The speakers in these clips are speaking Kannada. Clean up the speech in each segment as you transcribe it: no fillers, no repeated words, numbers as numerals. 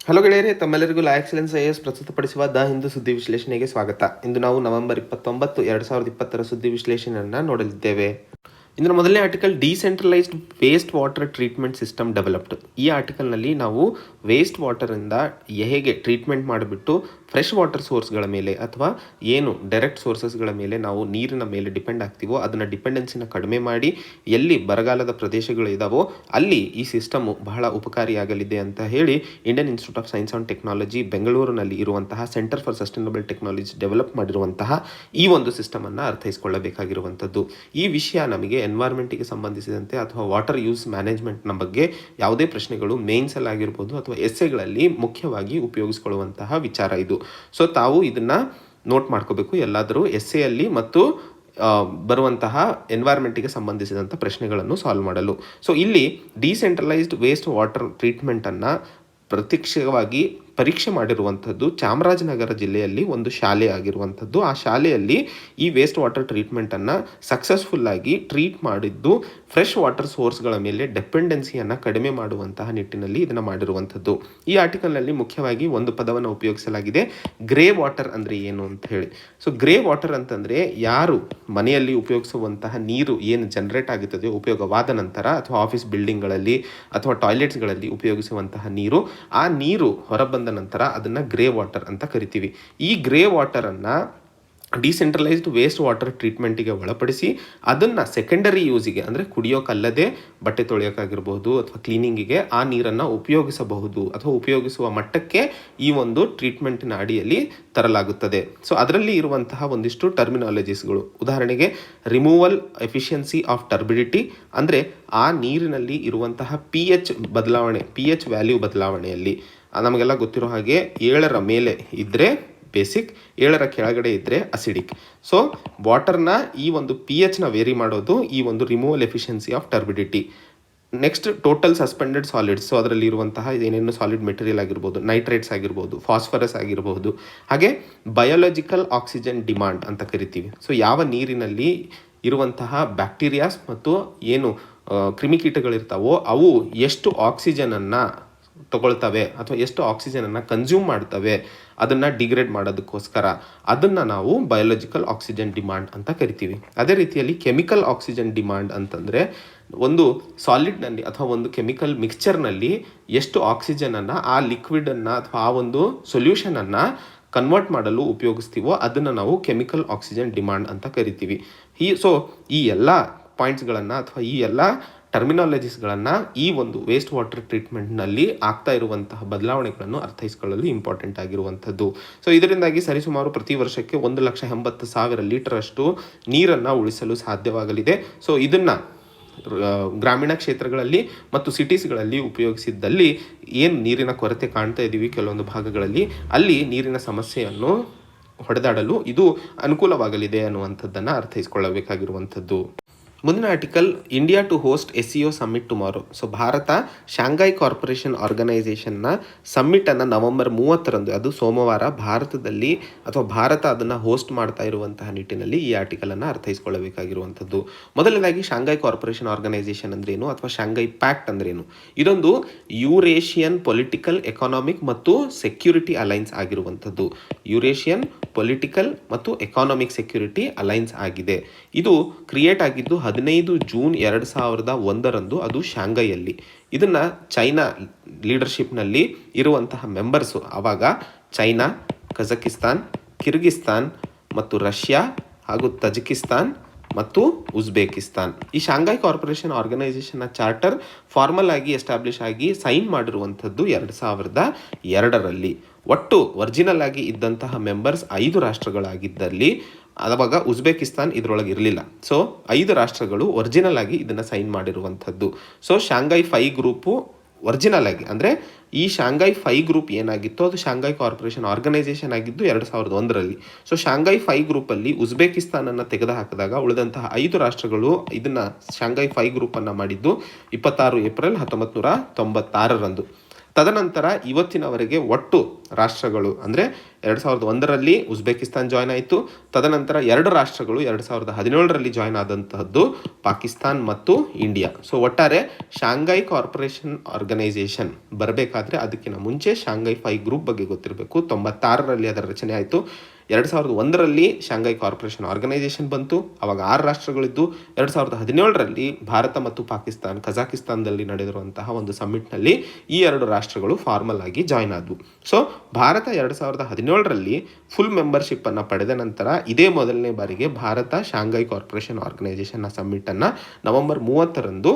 ಹಲೋ ಗೆಳೆಯರೇ, ತಮ್ಮೆಲ್ಲರಿಗೂ ಲಾ ಎಕ್ಸಲೆನ್ಸ್ ಐಎಎಸ್ ಪ್ರಸ್ತುತಪಡಿಸುವ ದ ಹಿಂದೂ ಸುದ್ದಿ ವಿಶ್ಲೇಷಣೆಗೆ ಸ್ವಾಗತ. ಇಂದು ನಾವು ನವೆಂಬರ್ 29, 2020 ಸುದ್ದಿ ವಿಶ್ಲೇಷಣೆಯನ್ನು ನೋಡಲಿದ್ದೇವೆ. ಇದರ ಮೊದಲನೇ article, decentralised waste water treatment system developed. ಈ ಆರ್ಟಿಕಲ್ನಲ್ಲಿ ನಾವು ವೇಸ್ಟ್ ವಾಟರಿಂದ ಹೇಗೆ ಟ್ರೀಟ್ಮೆಂಟ್ ಮಾಡಿಬಿಟ್ಟು ಫ್ರೆಶ್ ವಾಟರ್ ಸೋರ್ಸ್ಗಳ ಮೇಲೆ ಅಥವಾ ಏನು ಡೈರೆಕ್ಟ್ ಸೋರ್ಸಸ್ಗಳ ಮೇಲೆ ನಾವು ನೀರಿನ ಮೇಲೆ ಡಿಪೆಂಡ್ ಆಗ್ತೀವೋ ಅದನ್ನು ಡಿಪೆಂಡೆನ್ಸಿನ ಕಡಿಮೆ ಮಾಡಿ ಎಲ್ಲಿ ಬರಗಾಲದ ಪ್ರದೇಶಗಳು ಇದ್ದಾವೋ ಅಲ್ಲಿ ಈ ಸಿಸ್ಟಮು ಬಹಳ ಉಪಕಾರಿಯಾಗಲಿದೆ ಅಂತ ಹೇಳಿ Indian institute of science and technology ಬೆಂಗಳೂರಿನಲ್ಲಿ ಇರುವಂತಹ centre for sustainable technology develop ಮಾಡಿರುವಂತಹ ಈ ಒಂದು ಸಿಸ್ಟಮನ್ನು ಅರ್ಥೈಸಿಕೊಳ್ಳಬೇಕಾಗಿರುವಂಥದ್ದು. ಈ ವಿಷಯ ನಮಗೆ ಎನ್ವೈರ್ಮೆಂಟಿಗೆ ಸಂಬಂಧಿಸಿದಂತೆ ಅಥವಾ ವಾಟರ್ ಯೂಸ್ ಮ್ಯಾನೇಜ್ಮೆಂಟ್ನ ಬಗ್ಗೆ ಯಾವುದೇ ಪ್ರಶ್ನೆಗಳು ಮೇನ್ಸಲ್ಲಿ ಆಗಿರ್ಬೋದು ಅಥವಾ ಎಸ್ಸೆಗಳಲ್ಲಿ ಮುಖ್ಯವಾಗಿ ಉಪಯೋಗಿಸ್ಕೊಳ್ಳುವಂತಹ ವಿಚಾರ ಇದು. ಸೊ ತಾವು ಇದನ್ನು ನೋಟ್ ಮಾಡ್ಕೋಬೇಕು ಎಲ್ಲಾದರೂ ಎಸ್ಸೆಯಲ್ಲಿ ಮತ್ತು ಬರುವಂತಹ ಎನ್ವೈರ್ಮೆಂಟಿಗೆ ಸಂಬಂಧಿಸಿದಂಥ ಪ್ರಶ್ನೆಗಳನ್ನು ಸಾಲ್ವ್ ಮಾಡಲು. ಸೊ ಇಲ್ಲಿ ಡಿಸೆಂಟ್ರಲೈಸ್ಡ್ ವೇಸ್ಟ್ ವಾಟರ್ ಟ್ರೀಟ್ಮೆಂಟನ್ನು ಪ್ರತ್ಯಕ್ಷವಾಗಿ ಪರೀಕ್ಷೆ ಮಾಡಿರುವಂಥದ್ದು ಚಾಮರಾಜನಗರ ಜಿಲ್ಲೆಯಲ್ಲಿ ಒಂದು ಶಾಲೆ ಆಗಿರುವಂಥದ್ದು. ಆ ಶಾಲೆಯಲ್ಲಿ ಈ ವೇಸ್ಟ್ ವಾಟರ್ ಟ್ರೀಟ್ಮೆಂಟನ್ನು ಸಕ್ಸಸ್ಫುಲ್ಲಾಗಿ ಟ್ರೀಟ್ ಮಾಡಿದ್ದು ಫ್ರೆಶ್ ವಾಟರ್ ಸೋರ್ಸ್ಗಳ ಮೇಲೆ ಡೆಪೆಂಡೆನ್ಸಿಯನ್ನು ಕಡಿಮೆ ಮಾಡುವಂತಹ ನಿಟ್ಟಿನಲ್ಲಿ ಇದನ್ನು ಮಾಡಿರುವಂಥದ್ದು. ಈ ಆರ್ಟಿಕಲ್ನಲ್ಲಿ ಮುಖ್ಯವಾಗಿ ಒಂದು ಪದವನ್ನು ಉಪಯೋಗಿಸಲಾಗಿದೆ, ಗ್ರೇ ವಾಟರ್ ಅಂದರೆ ಏನು ಅಂತ ಹೇಳಿ. ಸೊ ಗ್ರೇ ವಾಟರ್ ಅಂತಂದರೆ ಯಾರು ಮನೆಯಲ್ಲಿ ಉಪಯೋಗಿಸುವಂತಹ ನೀರು ಏನು ಜನರೇಟ್ ಆಗುತ್ತದೆ ಉಪಯೋಗವಾದ ನಂತರ ಅಥವಾ ಆಫೀಸ್ ಬಿಲ್ಡಿಂಗ್ಗಳಲ್ಲಿ ಅಥವಾ ಟಾಯ್ಲೆಟ್ಸ್ಗಳಲ್ಲಿ ಉಪಯೋಗಿಸುವಂತಹ ನೀರು, ಆ ನೀರು ಹೊರಬಂದ ನಂತರ ಅದನ್ನು ಗ್ರೇ ವಾಟರ್ ಅಂತ ಕರಿತೀವಿ. ಈ ಗ್ರೇ ವಾಟರನ್ನು ಡಿಸೆಂಟ್ರಲೈಸ್ಡ್ ವೇಸ್ಟ್ ವಾಟರ್ ಟ್ರೀಟ್ಮೆಂಟಿಗೆ ಒಳಪಡಿಸಿ ಅದನ್ನು ಸೆಕೆಂಡರಿ ಯೂಸಿಗೆ ಅಂದರೆ ಕುಡಿಯೋಕ್ಕಲ್ಲದೆ ಬಟ್ಟೆ ತೊಳೆಯೋಕ್ಕಾಗಿರ್ಬೋದು ಅಥವಾ ಕ್ಲೀನಿಂಗಿಗೆ ಆ ನೀರನ್ನು ಉಪಯೋಗಿಸಬಹುದು ಅಥವಾ ಉಪಯೋಗಿಸುವ ಮಟ್ಟಕ್ಕೆ ಈ ಒಂದು ಟ್ರೀಟ್ಮೆಂಟಿನ ಅಡಿಯಲ್ಲಿ ತರಲಾಗುತ್ತದೆ. ಸೊ ಅದರಲ್ಲಿ ಇರುವಂತಹ ಒಂದಿಷ್ಟು ಟರ್ಮಿನಾಲಜೀಸ್ಗಳು, ಉದಾಹರಣೆಗೆ ರಿಮೂವಲ್ ಎಫಿಷಿಯನ್ಸಿ ಆಫ್ ಟರ್ಬಿಡಿಟಿ ಅಂದರೆ ಆ ನೀರಿನಲ್ಲಿ ಇರುವಂತಹ pH ಬದಲಾವಣೆ, pH ವ್ಯಾಲ್ಯೂ ಬದಲಾವಣೆಯಲ್ಲಿ ನಮಗೆಲ್ಲ ಗೊತ್ತಿರೋ ಹಾಗೆ 7ರ ಮೇಲೆ ಇದ್ದರೆ ಬೇಸಿಕ್, 7ರ ಕೆಳಗಡೆ ಇದ್ದರೆ ಅಸಿಡಿಕ್. ಸೊ ವಾಟರ್ನ ಈ ಒಂದು pHನ ವೇರಿ ಮಾಡೋದು ಈ ಒಂದು removal efficiency of turbidity. Next total suspended solids. So ಅದರಲ್ಲಿ ಇರುವಂತಹ ಏನೇನು ಸಾಲಿಡ್ ಮೆಟೀರಿಯಲ್ ಆಗಿರ್ಬೋದು, ನೈಟ್ರೇಟ್ಸ್ ಆಗಿರ್ಬೋದು, ಫಾಸ್ಫರಸ್ ಆಗಿರಬಹುದು, ಹಾಗೆ ಬಯೋಲಾಜಿಕಲ್ ಆಕ್ಸಿಜನ್ ಡಿಮಾಂಡ್ ಅಂತ ಕರಿತೀವಿ. ಸೊ ಯಾವ ನೀರಿನಲ್ಲಿ ಇರುವಂತಹ ಬ್ಯಾಕ್ಟೀರಿಯಾಸ್ ಮತ್ತು ಏನು ಕ್ರಿಮಿಕೀಟಗಳಿರ್ತಾವೋ ಅವು ಎಷ್ಟು ಆಕ್ಸಿಜನನ್ನು ತಗೊಳ್ತವೆ ಅಥವಾ ಎಷ್ಟು ಆಕ್ಸಿಜನನ್ನು ಕನ್ಸ್ಯೂಮ್ ಮಾಡ್ತವೆ ಅದನ್ನು ಡಿಗ್ರೇಡ್ ಮಾಡೋದಕ್ಕೋಸ್ಕರ ಅದನ್ನು ನಾವು ಬಯೋಲಾಜಿಕಲ್ ಆಕ್ಸಿಜನ್ ಡಿಮಾಂಡ್ ಅಂತ ಕರಿತೀವಿ. ಅದೇ ರೀತಿಯಲ್ಲಿ ಕೆಮಿಕಲ್ ಆಕ್ಸಿಜನ್ ಡಿಮಾಂಡ್ ಅಂತಂದರೆ ಒಂದು ಸಾಲಿಡ್ನಲ್ಲಿ ಅಥವಾ ಒಂದು ಕೆಮಿಕಲ್ ಮಿಕ್ಸ್ಚರ್ನಲ್ಲಿ ಎಷ್ಟು ಆಕ್ಸಿಜನನ್ನು ಆ ಲಿಕ್ವಿಡನ್ನು ಅಥವಾ ಆ ಒಂದು ಸೊಲ್ಯೂಷನನ್ನು ಕನ್ವರ್ಟ್ ಮಾಡಲು ಉಪಯೋಗಿಸ್ತೀವೋ ಅದನ್ನು ನಾವು ಕೆಮಿಕಲ್ ಆಕ್ಸಿಜನ್ ಡಿಮಾಂಡ್ ಅಂತ ಕರಿತೀವಿ. ಈ ಎಲ್ಲ ಪಾಯಿಂಟ್ಸ್ಗಳನ್ನು ಅಥವಾ ಈ ಎಲ್ಲ ಟರ್ಮಿನಾಲಜೀಸ್ಗಳನ್ನು ಈ ಒಂದು ವೇಸ್ಟ್ ವಾಟರ್ ಟ್ರೀಟ್ಮೆಂಟ್ನಲ್ಲಿ ಆಗ್ತಾ ಇರುವಂತಹ ಬದಲಾವಣೆಗಳನ್ನು ಅರ್ಥೈಸಿಕೊಳ್ಳಲು ಇಂಪಾರ್ಟೆಂಟ್ ಆಗಿರುವಂಥದ್ದು. ಸೊ ಇದರಿಂದಾಗಿ ಸರಿಸುಮಾರು ಪ್ರತಿ ವರ್ಷಕ್ಕೆ 1,80,000 ಲೀಟರಷ್ಟು ನೀರನ್ನು ಉಳಿಸಲು ಸಾಧ್ಯವಾಗಲಿದೆ. ಸೊ ಇದನ್ನು ಗ್ರಾಮೀಣ ಕ್ಷೇತ್ರಗಳಲ್ಲಿ ಮತ್ತು ಸಿಟೀಸ್ಗಳಲ್ಲಿ ಉಪಯೋಗಿಸಿದ್ದಲ್ಲಿ ಏನು ನೀರಿನ ಕೊರತೆ ಕಾಣ್ತಾ ಇದ್ದೀವಿ ಕೆಲವೊಂದು ಭಾಗಗಳಲ್ಲಿ, ಅಲ್ಲಿ ನೀರಿನ ಸಮಸ್ಯೆಯನ್ನು ಹೊಡೆದಾಡಲು ಇದು ಅನುಕೂಲವಾಗಲಿದೆ ಅನ್ನುವಂಥದ್ದನ್ನು ಅರ್ಥೈಸಿಕೊಳ್ಳಬೇಕಾಗಿರುವಂಥದ್ದು. ಮುಂದಿನ article, India to host SCO summit tomorrow. So Bharat Shanghai corporation ಆರ್ಗನೈಸೇಷನ್ನ ಸಮ್ಮಿಟನ್ನು ನವೆಂಬರ್ 30ರಂದು, ಅದು ಸೋಮವಾರ, ಭಾರತದಲ್ಲಿ ಅಥವಾ ಭಾರತ ಅದನ್ನು ಹೋಸ್ಟ್ ಮಾಡ್ತಾ ಇರುವಂತಹ ನಿಟ್ಟಿನಲ್ಲಿ ಈ ಆರ್ಟಿಕಲನ್ನು ಅರ್ಥೈಸಿಕೊಳ್ಳಬೇಕಾಗಿರುವಂಥದ್ದು. ಮೊದಲನೇದಾಗಿ ಶಾಂಘೈ ಕಾರ್ಪೊರೇಷನ್ ಆರ್ಗನೈಸೇಷನ್ ಅಂದ್ರೇನು ಅಥವಾ ಶಾಂಘೈ ಪ್ಯಾಕ್ಟ್ ಅಂದ್ರೇನು? ಇದೊಂದು ಯೂರೇಷಿಯನ್ ಪೊಲಿಟಿಕಲ್, ಎಕಾನಾಮಿಕ್ ಮತ್ತು ಸೆಕ್ಯೂರಿಟಿ ಅಲೈನ್ಸ್ ಆಗಿರುವಂಥದ್ದು. ಯೂರೇಷಿಯನ್ ಪೊಲಿಟಿಕಲ್ ಮತ್ತು ಎಕಾನಾಮಿಕ್ ಸೆಕ್ಯೂರಿಟಿ ಅಲೈನ್ಸ್ ಆಗಿದೆ. ಇದು ಕ್ರಿಯೇಟ್ ಆಗಿದ್ದು 15 ಜೂನ್ 2001ರಂದು, ಅದು ಶಾಂಘೈಯಲ್ಲಿ. ಇದನ್ನು ಚೈನಾ ಲೀಡರ್ಶಿಪ್ನಲ್ಲಿ ಇರುವಂತಹ ಮೆಂಬರ್ಸು ಆವಾಗ ಚೈನಾ, ಕಜಕಿಸ್ತಾನ್, ಕಿರ್ಗಿಸ್ತಾನ್ ಮತ್ತು ರಷ್ಯಾ ಹಾಗೂ ತಜಿಕಿಸ್ತಾನ್ ಮತ್ತು ಉಜ್ಬೇಕಿಸ್ತಾನ್. ಈ ಶಾಂಘೈ ಕಾರ್ಪೊರೇಷನ್ ಆರ್ಗನೈಸೇಷನ್ನ ಚಾರ್ಟರ್ ಫಾರ್ಮಲ್ ಆಗಿ ಎಸ್ಟಾಬ್ಲಿಷ್ ಆಗಿ ಸೈನ್ ಮಾಡಿರುವಂಥದ್ದು 2002ರಲ್ಲಿ. ಒಟ್ಟು ಒರಿಜಿನಲ್ ಆಗಿ ಇದ್ದಂತಹ ಮೆಂಬರ್ಸ್ 5 ರಾಷ್ಟ್ರಗಳಾಗಿದ್ದಲ್ಲಿ ಆವಾಗ ಉಜ್ಬೇಕಿಸ್ತಾನ್ ಇದರೊಳಗೆ ಇರಲಿಲ್ಲ. ಸೊ 5 ರಾಷ್ಟ್ರಗಳು ಒರಿಜಿನಲ್ ಆಗಿ ಇದನ್ನು ಸೈನ್ ಮಾಡಿರುವಂಥದ್ದು. ಸೊ ಶಾಂಘೈ 5 ಗ್ರೂಪು ಒರಿಜಿನಲ್ ಆಗಿ ಅಂದರೆ ಈ ಶಾಂಘೈ 5 ಗ್ರೂಪ್ ಏನಾಗಿತ್ತು ಅದು ಶಾಂಘೈ ಕಾರ್ಪೊರೇಷನ್ ಆರ್ಗನೈಸೇಷನ್ ಆಗಿದ್ದು 2001ರಲ್ಲಿ. ಸೊ ಶಾಂಘೈ 5 ಗ್ರೂಪಲ್ಲಿ ಉಜ್ಬೇಕಿಸ್ತಾನನ್ನು ತೆಗೆದುಹಾಕಿದಾಗ ಉಳಿದಂತಹ 5 ರಾಷ್ಟ್ರಗಳು ಇದನ್ನು ಶಾಂಘೈ 5 ಗ್ರೂಪನ್ನು ಮಾಡಿದ್ದು 26 ಏಪ್ರಿಲ್ 1996ರಂದು. ತದನಂತರ ಇವತ್ತಿನವರೆಗೆ ಒಟ್ಟು ರಾಷ್ಟ್ರಗಳು ಅಂದರೆ 2001ರಲ್ಲಿ ಉಜ್ಬೇಕಿಸ್ತಾನ್ ಜಾಯ್ನ್ ಆಯಿತು. ತದನಂತರ 2 ರಾಷ್ಟ್ರಗಳು 2017ರಲ್ಲಿ ಜಾಯ್ನ್ ಆದಂತಹದ್ದು ಪಾಕಿಸ್ತಾನ್ ಮತ್ತು ಇಂಡಿಯಾ. ಸೊ ಒಟ್ಟಾರೆ ಶಾಂಘೈ ಕಾರ್ಪೊರೇಷನ್ ಆರ್ಗನೈಸೇಷನ್ ಬರಬೇಕಾದ್ರೆ ಅದಕ್ಕಿಂತ ಮುಂಚೆ ಶಾಂಘೈ 5 ಗ್ರೂಪ್ ಬಗ್ಗೆ ಗೊತ್ತಿರಬೇಕು. 96ರಲ್ಲಿ ಅದರ ರಚನೆ ಆಯಿತು. 2001ರಲ್ಲಿ ಶಾಂಘೈ ಕಾರ್ಪೊರೇಷನ್ ಆರ್ಗನೈಸೇಷನ್ ಬಂತು. ಅವಾಗ 6 ರಾಷ್ಟ್ರಗಳಿದ್ದು. 2017ರಲ್ಲಿ ಭಾರತ ಮತ್ತು ಪಾಕಿಸ್ತಾನ್ ಕಜಾಕಿಸ್ತಾನದಲ್ಲಿ ನಡೆದಿರುವಂತಹ ಒಂದು ಸಮ್ಮಿಟ್ನಲ್ಲಿ ಈ 2 ರಾಷ್ಟ್ರಗಳು ಫಾರ್ಮಲ್ ಆಗಿ ಜಾಯ್ನ್ ಆದವು. ಸೊ ಭಾರತ 2017ರಲ್ಲಿ ಫುಲ್ ಮೆಂಬರ್ಶಿಪ್ಪನ್ನು ಪಡೆದ ನಂತರ ಇದೇ ಮೊದಲನೇ ಬಾರಿಗೆ ಭಾರತ ಶಾಂಘೈ ಕಾರ್ಪೊರೇಷನ್ ಆರ್ಗನೈಸೇಷನ್ನ ಸಮ್ಮಿಟನ್ನು ನವೆಂಬರ್ 30ರಂದು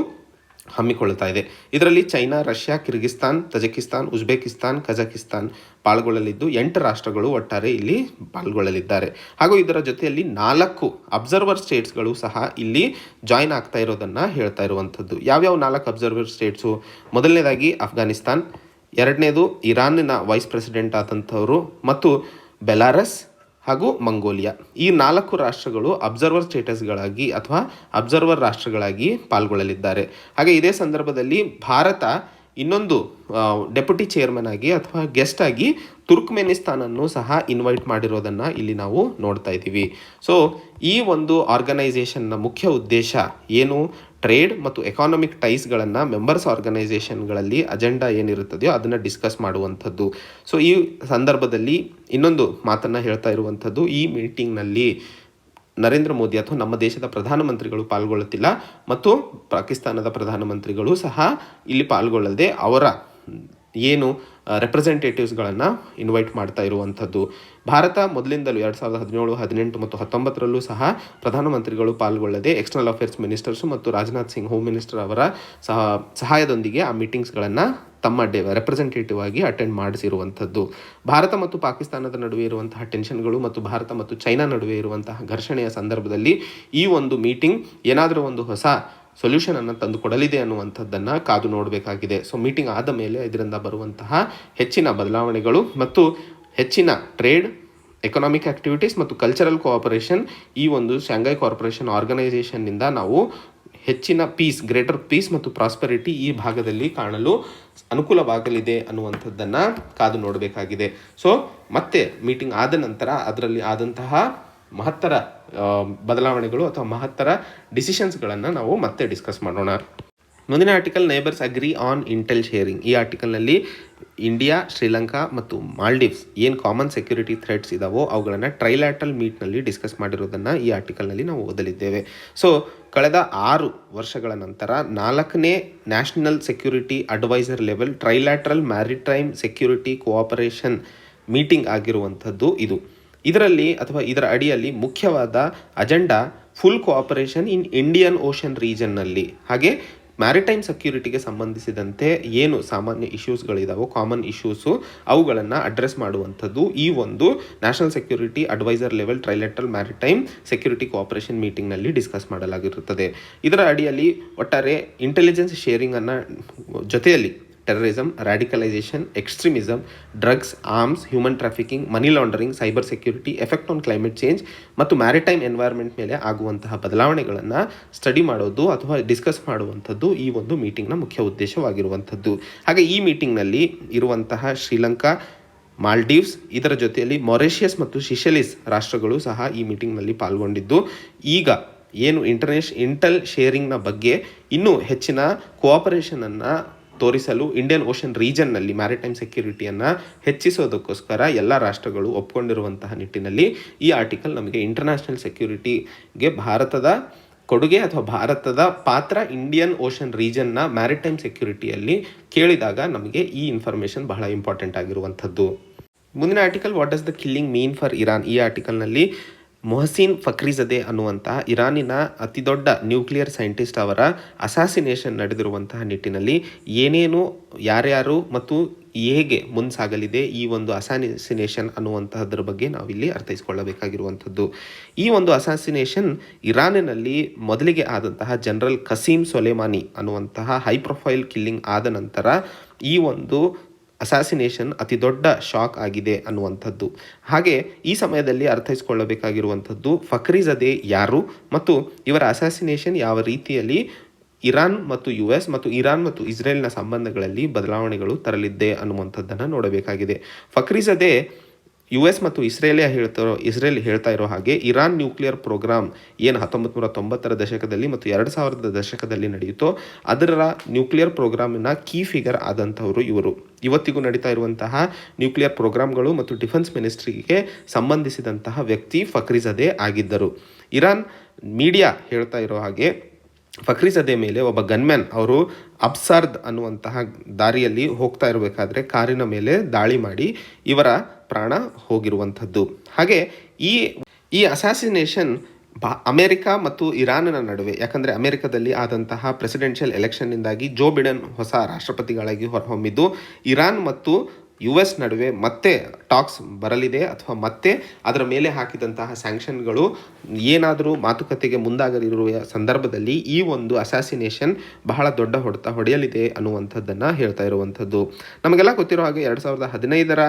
ಹಮ್ಮಿಕೊಳ್ಳುತ್ತಾ ಇದೆ. ಇದರಲ್ಲಿ China, Russia, Kyrgyzstan, Tajikistan, Uzbekistan, Kazakhstan ಪಾಲ್ಗೊಳ್ಳಲಿದ್ದು 8 ರಾಷ್ಟ್ರಗಳು ಒಟ್ಟಾರೆ ಇಲ್ಲಿ ಪಾಲ್ಗೊಳ್ಳಲಿದ್ದಾರೆ. ಹಾಗೂ ಇದರ ಜೊತೆಯಲ್ಲಿ 4 ಅಬ್ಸರ್ವರ್ ಸ್ಟೇಟ್ಸ್ಗಳು ಸಹ ಇಲ್ಲಿ ಜಾಯ್ನ್ ಆಗ್ತಾ ಇರೋದನ್ನು ಹೇಳ್ತಾ ಇರುವಂಥದ್ದು. ಯಾವ್ಯಾವ 4 ಅಬ್ಸರ್ವರ್ ಸ್ಟೇಟ್ಸು? ಮೊದಲನೇದಾಗಿ ಅಫ್ಘಾನಿಸ್ತಾನ್, ಎರಡನೇದು ಇರಾನಿನ ವೈಸ್ ಪ್ರೆಸಿಡೆಂಟ್ ಆದಂಥವರು ಮತ್ತು ಬೆಲಾರಸ್ ಹಾಗೂ ಮಂಗೋಲಿಯಾ. ಈ 4 ರಾಷ್ಟ್ರಗಳು ಅಬ್ಸರ್ವರ್ ಸ್ಟೇಟಸ್ಗಳಾಗಿ ಅಥವಾ ಅಬ್ಸರ್ವರ್ ರಾಷ್ಟ್ರಗಳಾಗಿ ಪಾಲ್ಗೊಳ್ಳಲಿದ್ದಾರೆ. ಹಾಗೆ ಇದೇ ಸಂದರ್ಭದಲ್ಲಿ ಭಾರತ ಇನ್ನೊಂದು ಡೆಪ್ಯೂಟಿ ಚೇರ್ಮನ್ ಆಗಿ ಅಥವಾ ಗೆಸ್ಟ್ ಆಗಿ ತುರ್ಕ್ಮೆನಿಸ್ತಾನನ್ನು ಸಹ ಇನ್ವೈಟ್ ಮಾಡಿರೋದನ್ನು ಇಲ್ಲಿ ನಾವು ನೋಡ್ತಾ ಇದ್ದೀವಿ. ಸೊ ಈ ಒಂದು ಆರ್ಗನೈಸೇಷನ್ನ ಮುಖ್ಯ ಉದ್ದೇಶ ಏನು? ಟ್ರೇಡ್ ಮತ್ತು ಎಕಾನಮಿಕ್ ಟೈಸ್ಗಳನ್ನು ಮೆಂಬರ್ಸ್ ಆರ್ಗನೈಸೇಷನ್ಗಳಲ್ಲಿ ಅಜೆಂಡಾ ಏನಿರುತ್ತದೆಯೋ ಅದನ್ನು ಡಿಸ್ಕಸ್ ಮಾಡುವಂಥದ್ದು. ಸೊ ಈ ಸಂದರ್ಭದಲ್ಲಿ ಇನ್ನೊಂದು ಮಾತನ್ನು ಹೇಳ್ತಾ ಇರುವಂಥದ್ದು, ಈ ಮೀಟಿಂಗ್ನಲ್ಲಿ ನರೇಂದ್ರ ಮೋದಿ ಅಥವಾ ನಮ್ಮ ದೇಶದ ಪ್ರಧಾನಮಂತ್ರಿಗಳು ಪಾಲ್ಗೊಳ್ಳುತ್ತಿಲ್ಲ ಮತ್ತು ಪಾಕಿಸ್ತಾನದ ಪ್ರಧಾನಮಂತ್ರಿಗಳು ಸಹ ಇಲ್ಲಿ ಪಾಲ್ಗೊಳ್ಳದೆ ಅವರ ಏನು ರೆಪ್ರೆಸೆಂಟೇಟಿವ್ಸ್ಗಳನ್ನು ಇನ್ವೈಟ್ ಮಾಡ್ತಾ ಇರುವಂಥದ್ದು. ಭಾರತ ಮೊದಲಿಂದಲೂ 2017, 18 ಮತ್ತು 19ರಲ್ಲೂ ಸಹ ಪ್ರಧಾನಮಂತ್ರಿಗಳು ಪಾಲ್ಗೊಳ್ಳದೆ ಎಕ್ಸ್ಟರ್ನಲ್ ಅಫೇರ್ಸ್ ಮಿನಿಸ್ಟರ್ಸು ಮತ್ತು ರಾಜನಾಥ್ ಸಿಂಗ್ ಹೋಮ್ ಮಿನಿಸ್ಟರ್ ಅವರ ಸಹಾಯದೊಂದಿಗೆ ಆ ಮೀಟಿಂಗ್ಸ್ಗಳನ್ನು ತಮ್ಮ ರೆಪ್ರೆಸೆಂಟೇಟಿವ್ ಆಗಿ ಅಟೆಂಡ್ ಮಾಡಿಸಿರುವಂಥದ್ದು. ಭಾರತ ಮತ್ತು ಪಾಕಿಸ್ತಾನದ ನಡುವೆ ಇರುವಂತಹ ಟೆನ್ಷನ್ಗಳು ಮತ್ತು ಭಾರತ ಮತ್ತು ಚೈನಾ ನಡುವೆ ಇರುವಂತಹ ಘರ್ಷಣೆಯ ಸಂದರ್ಭದಲ್ಲಿ ಈ ಒಂದು ಮೀಟಿಂಗ್ ಏನಾದರೂ ಒಂದು ಹೊಸ ಸೊಲ್ಯೂಷನನ್ನು ತಂದು ಕೊಡಲಿದೆ ಅನ್ನುವಂಥದ್ದನ್ನು ಕಾದು ನೋಡಬೇಕಾಗಿದೆ. ಸೊ ಮೀಟಿಂಗ್ ಆದ ಮೇಲೆ ಇದರಿಂದ ಬರುವಂತಹ ಹೆಚ್ಚಿನ ಬದಲಾವಣೆಗಳು ಮತ್ತು ಹೆಚ್ಚಿನ ಟ್ರೇಡ್, ಎಕನಾಮಿಕ್ ಆ್ಯಕ್ಟಿವಿಟೀಸ್ ಮತ್ತು ಕಲ್ಚರಲ್ ಕೋಆಪರೇಷನ್ ಈ ಒಂದು ಶಾಂಘೈ ಕಾರ್ಪೊರೇಷನ್ ಆರ್ಗನೈಸೇಷನ್ನಿಂದ ನಾವು ಹೆಚ್ಚಿನ ಗ್ರೇಟರ್ ಪೀಸ್ ಮತ್ತು ಪ್ರಾಸ್ಪರಿಟಿ ಈ ಭಾಗದಲ್ಲಿ ಕಾಣಲು ಅನುಕೂಲವಾಗಲಿದೆ ಅನ್ನುವಂಥದ್ದನ್ನು ಕಾದು ನೋಡಬೇಕಾಗಿದೆ. ಸೊ ಮತ್ತೆ ಮೀಟಿಂಗ್ ಆದ ನಂತರ ಅದರಲ್ಲಿ ಆದಂತಹ ಮಹತ್ತರ ಬದಲಾವಣೆಗಳು ಅಥವಾ ಮಹತ್ತರ ಡಿಸಿಷನ್ಸ್ಗಳನ್ನು ನಾವು ಮತ್ತೆ ಡಿಸ್ಕಸ್ ಮಾಡೋಣ. ಮುಂದಿನ article neighbours agree on intel sharing. ಈ ಆರ್ಟಿಕಲ್ನಲ್ಲಿ ಇಂಡಿಯಾ, ಶ್ರೀಲಂಕಾ ಮತ್ತು ಮಾಲ್ಡೀವ್ಸ್ ಏನು ಕಾಮನ್ ಸೆಕ್ಯೂರಿಟಿ ಥ್ರೆಟ್ಸ್ ಇದಾವೋ ಅವುಗಳನ್ನು ಟ್ರೈಲ್ಯಾಟ್ರಲ್ ಮೀಟ್ನಲ್ಲಿ ಡಿಸ್ಕಸ್ ಮಾಡಿರೋದನ್ನು ಈ ಆರ್ಟಿಕಲ್ನಲ್ಲಿ ನಾವು ಓದಲಿದ್ದೇವೆ. ಸೊ ಕಳೆದ 6 ವರ್ಷಗಳ ನಂತರ 4ನೇ national security adviser level trilateral maritime security cooperation meeting ಆಗಿರುವಂಥದ್ದು ಇದು. ಇದರಲ್ಲಿ ಅಥವಾ ಇದರ ಅಡಿಯಲ್ಲಿ ಮುಖ್ಯವಾದ agenda full cooperation in Indian ocean ರೀಜನ್ನಲ್ಲಿ, ಹಾಗೆ ಮ್ಯಾರಿಟೈಮ್ ಸೆಕ್ಯೂರಿಟಿಗೆ ಸಂಬಂಧಿಸಿದಂತೆ ಏನು ಸಾಮಾನ್ಯ ಇಶ್ಯೂಸ್ಗಳಿದಾವೋ, ಕಾಮನ್ ಇಶ್ಯೂಸು, ಅವುಗಳನ್ನು ಅಡ್ರೆಸ್ ಮಾಡುವಂಥದ್ದು ಈ ಒಂದು national security adviser level trilateral maritime security cooperation ಮೀಟಿಂಗ್ನಲ್ಲಿ ಡಿಸ್ಕಸ್ ಮಾಡಲಾಗಿರುತ್ತದೆ. ಇದರ ಅಡಿಯಲ್ಲಿ ಒಟ್ಟಾರೆ ಇಂಟೆಲಿಜೆನ್ಸ್ ಶೇರಿಂಗನ್ನು ಜೊತೆಯಲ್ಲಿ terrorism, radicalisation, extremism, drugs, arms, human trafficking, money laundering, cyber security, effect on climate change ಮತ್ತು ಮ್ಯಾರಿಟೈಮ್ ಎನ್ವೈರ್ಮೆಂಟ್ ಮೇಲೆ ಆಗುವಂತಹ ಬದಲಾವಣೆಗಳನ್ನು ಸ್ಟಡಿ ಮಾಡೋದು ಅಥವಾ ಡಿಸ್ಕಸ್ ಮಾಡುವಂಥದ್ದು ಈ ಒಂದು ಮೀಟಿಂಗ್ನ ಮುಖ್ಯ ಉದ್ದೇಶವಾಗಿರುವಂಥದ್ದು. ಹಾಗೆ ಈ ಮೀಟಿಂಗ್ನಲ್ಲಿ ಇರುವಂತಹ ಶ್ರೀಲಂಕಾ, ಮಾಲ್ಡೀವ್ಸ್, ಇದರ ಜೊತೆಯಲ್ಲಿ ಮೊರೇಷಿಯಸ್ ಮತ್ತು ಸಿಷೆಲಿಸ್ ರಾಷ್ಟ್ರಗಳು ಸಹ ಈ ಮೀಟಿಂಗ್ನಲ್ಲಿ ಪಾಲ್ಗೊಂಡಿದ್ದು ಈಗ ಏನು ಇಂಟೆಲ್ ಶೇರಿಂಗ್ನ ಬಗ್ಗೆ ಇನ್ನೂ ಹೆಚ್ಚಿನ ಕೋಆಪರೇಷನನ್ನು ತೋರಿಸಲು ಇಂಡಿಯನ್ ಓಷನ್ ರೀಜನ್ನಲ್ಲಿ ಮ್ಯಾರಿಟೈಮ್ ಸೆಕ್ಯೂರಿಟಿಯನ್ನು ಹೆಚ್ಚಿಸೋದಕ್ಕೋಸ್ಕರ ಎಲ್ಲ ರಾಷ್ಟ್ರಗಳು ಒಪ್ಕೊಂಡಿರುವಂತಹ ನಿಟ್ಟಿನಲ್ಲಿ ಈ ಆರ್ಟಿಕಲ್ ನಮಗೆ ಇಂಟರ್ನ್ಯಾಷನಲ್ ಸೆಕ್ಯೂರಿಟಿಗೆ ಭಾರತದ ಕೊಡುಗೆ ಅಥವಾ ಭಾರತದ ಪಾತ್ರ ಇಂಡಿಯನ್ ಓಷನ್ ರೀಜನ್ನ ಮ್ಯಾರಿಟೈಮ್ ಸೆಕ್ಯೂರಿಟಿಯಲ್ಲಿ ಕೇಳಿದಾಗ ನಮಗೆ ಈ ಇನ್ಫಾರ್ಮೇಷನ್ ಬಹಳ ಇಂಪಾರ್ಟೆಂಟ್ ಆಗಿರುವಂಥದ್ದು. ಮುಂದಿನ article, what does the killing mean for Iran. ಈ ಆರ್ಟಿಕಲ್ನಲ್ಲಿ ಮೊಹಸಿನ್ ಫಕ್ರಿಜದೆ ಅನ್ನುವಂತಹ ಇರಾನಿನ ಅತಿ ದೊಡ್ಡ ನ್ಯೂಕ್ಲಿಯರ್ ಸೈಂಟಿಸ್ಟ್ ಅವರ ಅಸಾಸಿನೇಷನ್ ನಡೆದಿರುವಂತಹ ನಿಟ್ಟಿನಲ್ಲಿ ಏನೇನು, ಯಾರ್ಯಾರು ಮತ್ತು ಹೇಗೆ ಮುಂಸಾಗಲಿದೆ ಈ ಒಂದು ಅಸಾಸಿನೇಷನ್ ಅನ್ನುವಂತಹದ್ರ ಬಗ್ಗೆ ನಾವಿಲ್ಲಿ ಅರ್ಥೈಸಿಕೊಳ್ಳಬೇಕಾಗಿರುವಂಥದ್ದು. ಈ ಒಂದು ಅಸಾಸಿನೇಷನ್ ಇರಾನಿನಲ್ಲಿ ಮೊದಲಿಗೆ ಆದಂತಹ ಜನರಲ್ ಕಸೀಮ್ ಸೊಲೇಮಾನಿ ಅನ್ನುವಂತಹ ಹೈ ಪ್ರೊಫೈಲ್ ಕಿಲ್ಲಿಂಗ್ ಆದ ನಂತರ ಈ ಒಂದು ಅಸಾಸಿನೇಷನ್ ಅತಿ ದೊಡ್ಡ ಶಾಕ್ ಆಗಿದೆ ಅನ್ನುವಂಥದ್ದು. ಹಾಗೆ ಈ ಸಮಯದಲ್ಲಿ ಅರ್ಥೈಸಿಕೊಳ್ಳಬೇಕಾಗಿರುವಂಥದ್ದು ಫಕ್ರಿಜದೆ ಯಾರು ಮತ್ತು ಇವರ ಅಸಾಸಿನೇಷನ್ ಯಾವ ರೀತಿಯಲ್ಲಿ ಇರಾನ್ ಮತ್ತು US ಮತ್ತು ಇರಾನ್ ಮತ್ತು ಇಸ್ರೇಲ್ನ ಸಂಬಂಧಗಳಲ್ಲಿ ಬದಲಾವಣೆಗಳು ತರಲಿದ್ದೆ ಅನ್ನುವಂಥದ್ದನ್ನು ನೋಡಬೇಕಾಗಿದೆ. ಫಕ್ರಿಜಾದೆ US ಮತ್ತು ಇಸ್ರೇಲ್ ಹೇಳ್ತಾ ಇರೋ ಹಾಗೆ ಇರಾನ್ ನ್ಯೂಕ್ಲಿಯರ್ ಪ್ರೋಗ್ರಾಮ್ ಏನು 1990ರ ದಶಕದಲ್ಲಿ ಮತ್ತು 2000ರ ದಶಕದಲ್ಲಿ ನಡೆಯಿತೋ ಅದರ ನ್ಯೂಕ್ಲಿಯರ್ ಪ್ರೋಗ್ರಾಮಿನ ಕೀ ಫಿಗರ್ ಆದಂಥವರು ಇವರು. ಇವತ್ತಿಗೂ ನಡೀತಾ ಇರುವಂತಹ ನ್ಯೂಕ್ಲಿಯರ್ ಪ್ರೋಗ್ರಾಮ್ಗಳು ಮತ್ತು ಡಿಫೆನ್ಸ್ ಮಿನಿಸ್ಟ್ರಿಗೆ ಸಂಬಂಧಿಸಿದಂತಹ ವ್ಯಕ್ತಿ ಫಕ್ರಿಜಾದೆ ಆಗಿದ್ದರು. ಇರಾನ್ ಮೀಡಿಯಾ ಹೇಳ್ತಾ ಇರೋ ಹಾಗೆ ಫಕ್ರಿಜಾದೆ ಮೇಲೆ ಒಬ್ಬ ಗನ್ಮ್ಯಾನ್ ಅವರು ಅಬ್ಸಾರ್ದ್ ಅನ್ನುವಂತಹ ದಾರಿಯಲ್ಲಿ ಹೋಗ್ತಾ ಇರಬೇಕಾದ್ರೆ ಕಾರಿನ ಮೇಲೆ ದಾಳಿ ಮಾಡಿ ಇವರ ಪ್ರಾಣ ಹೋಗಿರುವಂಥದ್ದು. ಹಾಗೆ ಈ ಅಸಾಸಿನೇಷನ್ ಅಮೆರಿಕ ಮತ್ತು ಇರಾನ್ನ ನಡುವೆ, ಯಾಕಂದರೆ ಅಮೆರಿಕದಲ್ಲಿ ಆದಂತಹ ಪ್ರೆಸಿಡೆನ್ಷಿಯಲ್ ಎಲೆಕ್ಷನ್ನಿಂದಾಗಿ ಜೋ ಬಿಡೆನ್ ಹೊಸ ರಾಷ್ಟ್ರಪತಿಗಳಾಗಿ ಹೊರಹೊಮ್ಮಿದ್ದು ಇರಾನ್ ಮತ್ತು US ನಡುವೆ ಮತ್ತೆ ಟಾಕ್ಸ್ ಬರಲಿದೆ ಅಥವಾ ಮತ್ತೆ ಅದರ ಮೇಲೆ ಹಾಕಿದಂತಹ ಸ್ಯಾಂಕ್ಷನ್ಗಳು ಏನಾದರೂ ಮಾತುಕತೆಗೆ ಮುಂದಾಗಲಿರುವ ಸಂದರ್ಭದಲ್ಲಿ ಈ ಒಂದು ಅಸಾಸಿನೇಷನ್ ಬಹಳ ದೊಡ್ಡ ಹೊಡೆತ ಹೊಡೆಯಲಿದೆ ಅನ್ನುವಂಥದ್ದನ್ನು ಹೇಳ್ತಾ ಇರುವಂಥದ್ದು. ನಮಗೆಲ್ಲ ಗೊತ್ತಿರೋ ಹಾಗೆ 2015ರ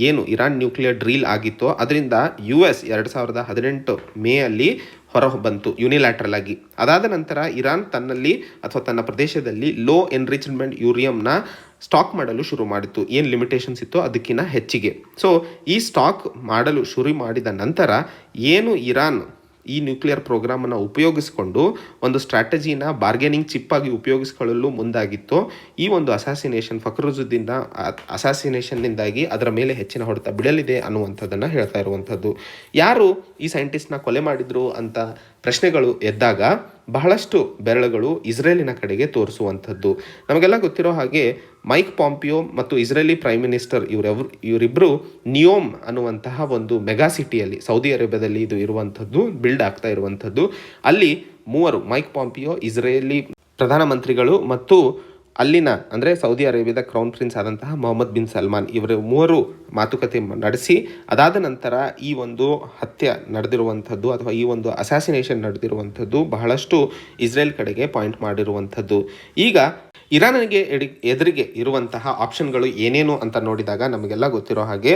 ಏನು ಇರಾನ್ ನ್ಯೂಕ್ಲಿಯರ್ ಡ್ರೀಲ್ ಆಗಿತ್ತೋ ಅದರಿಂದ US 2018 ಮೇಯಲ್ಲಿ ಹೊರ ಬಂತು ಯುನಿಲ್ಯಾಟ್ರಲ್ ಆಗಿ. ಅದಾದ ನಂತರ ಇರಾನ್ ತನ್ನಲ್ಲಿ ಅಥವಾ ತನ್ನ ಪ್ರದೇಶದಲ್ಲಿ ಲೋ ಎನ್ರಿಚ್ಮೆಂಟ್ ಯೂರಿಯಂನ ಸ್ಟಾಕ್ ಮಾಡಲು ಶುರು ಮಾಡಿತ್ತು. ಏನು ಲಿಮಿಟೇಷನ್ಸ್ ಇತ್ತೋ ಅದಕ್ಕಿಂತ ಹೆಚ್ಚಿಗೆ. ಸೊ ಈ ಸ್ಟಾಕ್ ಮಾಡಲು ಶುರು ಮಾಡಿದ ನಂತರ ಏನು ಇರಾನ್ ಈ ನ್ಯೂಕ್ಲಿಯರ್ ಪ್ರೋಗ್ರಾಮನ್ನು ಉಪಯೋಗಿಸಿಕೊಂಡು ಒಂದು ಸ್ಟ್ರಾಟಜಿನ ಬಾರ್ಗೇನಿಂಗ್ ಚಿಪ್ ಆಗಿ ಉಪಯೋಗಿಸಿಕೊಳ್ಳಲು ಮುಂದಾಗಿತ್ತು, ಈ ಒಂದು ಅಸಾಸಿನೇಷನ್ ಫಕ್ರುಜುದ್ದೀನ್ನ ಅಸಾಸಿನೇಷನ್ನಿಂದಾಗಿ ಅದರ ಮೇಲೆ ಹೆಚ್ಚಿನ ಹೊಡೆತ ಬೀಳಲಿದೆ ಅನ್ನುವಂಥದ್ದನ್ನು ಹೇಳ್ತಾ ಇರುವಂಥದ್ದು. ಯಾರು ಈ ಸೈಂಟಿಸ್ಟ್ನ ಕೊಲೆ ಮಾಡಿದ್ರು ಅಂತ ಪ್ರಶ್ನೆಗಳು ಎದ್ದಾಗ ಬಹಳಷ್ಟು ಬೆರಳುಗಳು ಇಸ್ರೇಲಿನ ಕಡೆಗೆ ತೋರಿಸುವಂಥದ್ದು. ನಮಗೆಲ್ಲ ಗೊತ್ತಿರೋ ಹಾಗೆ ಮೈಕ್ ಪಾಂಪಿಯೋ ಮತ್ತು ಇಸ್ರೇಲಿ ಪ್ರೈಮ್ ಮಿನಿಸ್ಟರ್ ಇವರಿಬ್ಬರು ನಿಯೋಮ್ ಅನ್ನುವಂತಹ ಒಂದು ಮೆಗಾ ಸಿಟಿಯಲ್ಲಿ, ಸೌದಿ ಅರೇಬಿಯಾದಲ್ಲಿ ಇದು ಇರುವಂಥದ್ದು, ಬಿಲ್ಡ್ ಆಗ್ತಾ ಇರುವಂಥದ್ದು. ಅಲ್ಲಿ ಮೂವರು, ಮೈಕ್ ಪಾಂಪಿಯೋ, ಇಸ್ರೇಲಿ ಪ್ರಧಾನಮಂತ್ರಿಗಳು ಮತ್ತು ಅಲ್ಲಿನ ಅಂದರೆ ಸೌದಿ ಅರೇಬಿಯಾದ ಕ್ರೌನ್ ಪ್ರಿನ್ಸ್ ಆದಂತಹ ಮೊಹಮ್ಮದ್ ಬಿನ್ ಸಲ್ಮಾನ್, ಇವರು ಮೂವರು ಮಾತುಕತೆ ನಡೆಸಿ ಅದಾದ ನಂತರ ಈ ಒಂದು ಹತ್ಯೆ ನಡೆದಿರುವಂಥದ್ದು ಅಥವಾ ಈ ಒಂದು ಅಸಾಸಿನೇಷನ್ ನಡೆದಿರುವಂಥದ್ದು ಬಹಳಷ್ಟು ಇಸ್ರೇಲ್ ಕಡೆಗೆ ಪಾಯಿಂಟ್ ಮಾಡಿರುವಂಥದ್ದು. ಈಗ ಇರಾನಿಗೆ ಎದುರಿಗೆ ಇರುವಂತಹ ಆಪ್ಷನ್ಗಳು ಏನೇನು ಅಂತ ನೋಡಿದಾಗ ನಮಗೆಲ್ಲ ಗೊತ್ತಿರೋ ಹಾಗೆ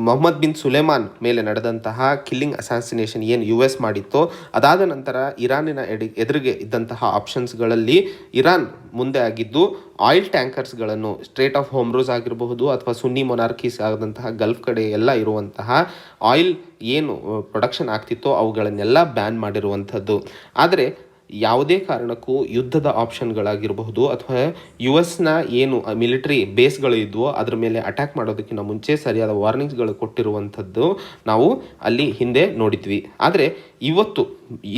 ಮೊಹಮ್ಮದ್ ಬಿನ್ ಸುಲೇಮಾನ್ ಮೇಲೆ ನಡೆದಂತಹ ಕಿಲ್ಲಿಂಗ್ ಅಸಾಸಿನೇಷನ್ ಏನು US ಮಾಡಿತ್ತೋ ಅದಾದ ನಂತರ ಇರಾನಿನ ಎದುರಿಗೆ ಇದ್ದಂತಹ ಆಪ್ಷನ್ಸ್ಗಳಲ್ಲಿ ಇರಾನ್ ಮುಂದೆ ಆಗಿದ್ದು ಆಯಿಲ್ ಟ್ಯಾಂಕರ್ಸ್ಗಳನ್ನು ಸ್ಟ್ರೇಟ್ ಆಫ್ ಹೋಮ್ರೋಸ್ ಆಗಿರಬಹುದು ಅಥವಾ ಸುನ್ನಿ ಮೊನಾರ್ಕೀಸ್ ಆದಂತಹ ಗಲ್ಫ್ ಕಡೆ ಎಲ್ಲ ಇರುವಂತಹ ಆಯಿಲ್ ಏನು ಪ್ರೊಡಕ್ಷನ್ ಆಗ್ತಿತ್ತೋ ಅವುಗಳನ್ನೆಲ್ಲ ಬ್ಯಾನ್ ಮಾಡಿರುವಂಥದ್ದು. ಆದರೆ ಯಾವುದೇ ಕಾರಣಕ್ಕೂ ಯುದ್ಧದ ಆಪ್ಷನ್ಗಳಾಗಿರಬಹುದು ಅಥವಾ US ಏನು ಮಿಲಿಟರಿ ಬೇಸ್ಗಳು ಇದ್ವೋ ಅದ್ರ ಮೇಲೆ ಅಟ್ಯಾಕ್ ಮಾಡೋದಕ್ಕಿಂತ ಮುಂಚೆ ಸರಿಯಾದ ವಾರ್ನಿಂಗ್ಸ್ಗಳು ಕೊಟ್ಟಿರುವಂಥದ್ದು ನಾವು ಅಲ್ಲಿ ಹಿಂದೆ ನೋಡಿದ್ವಿ. ಆದರೆ ಇವತ್ತು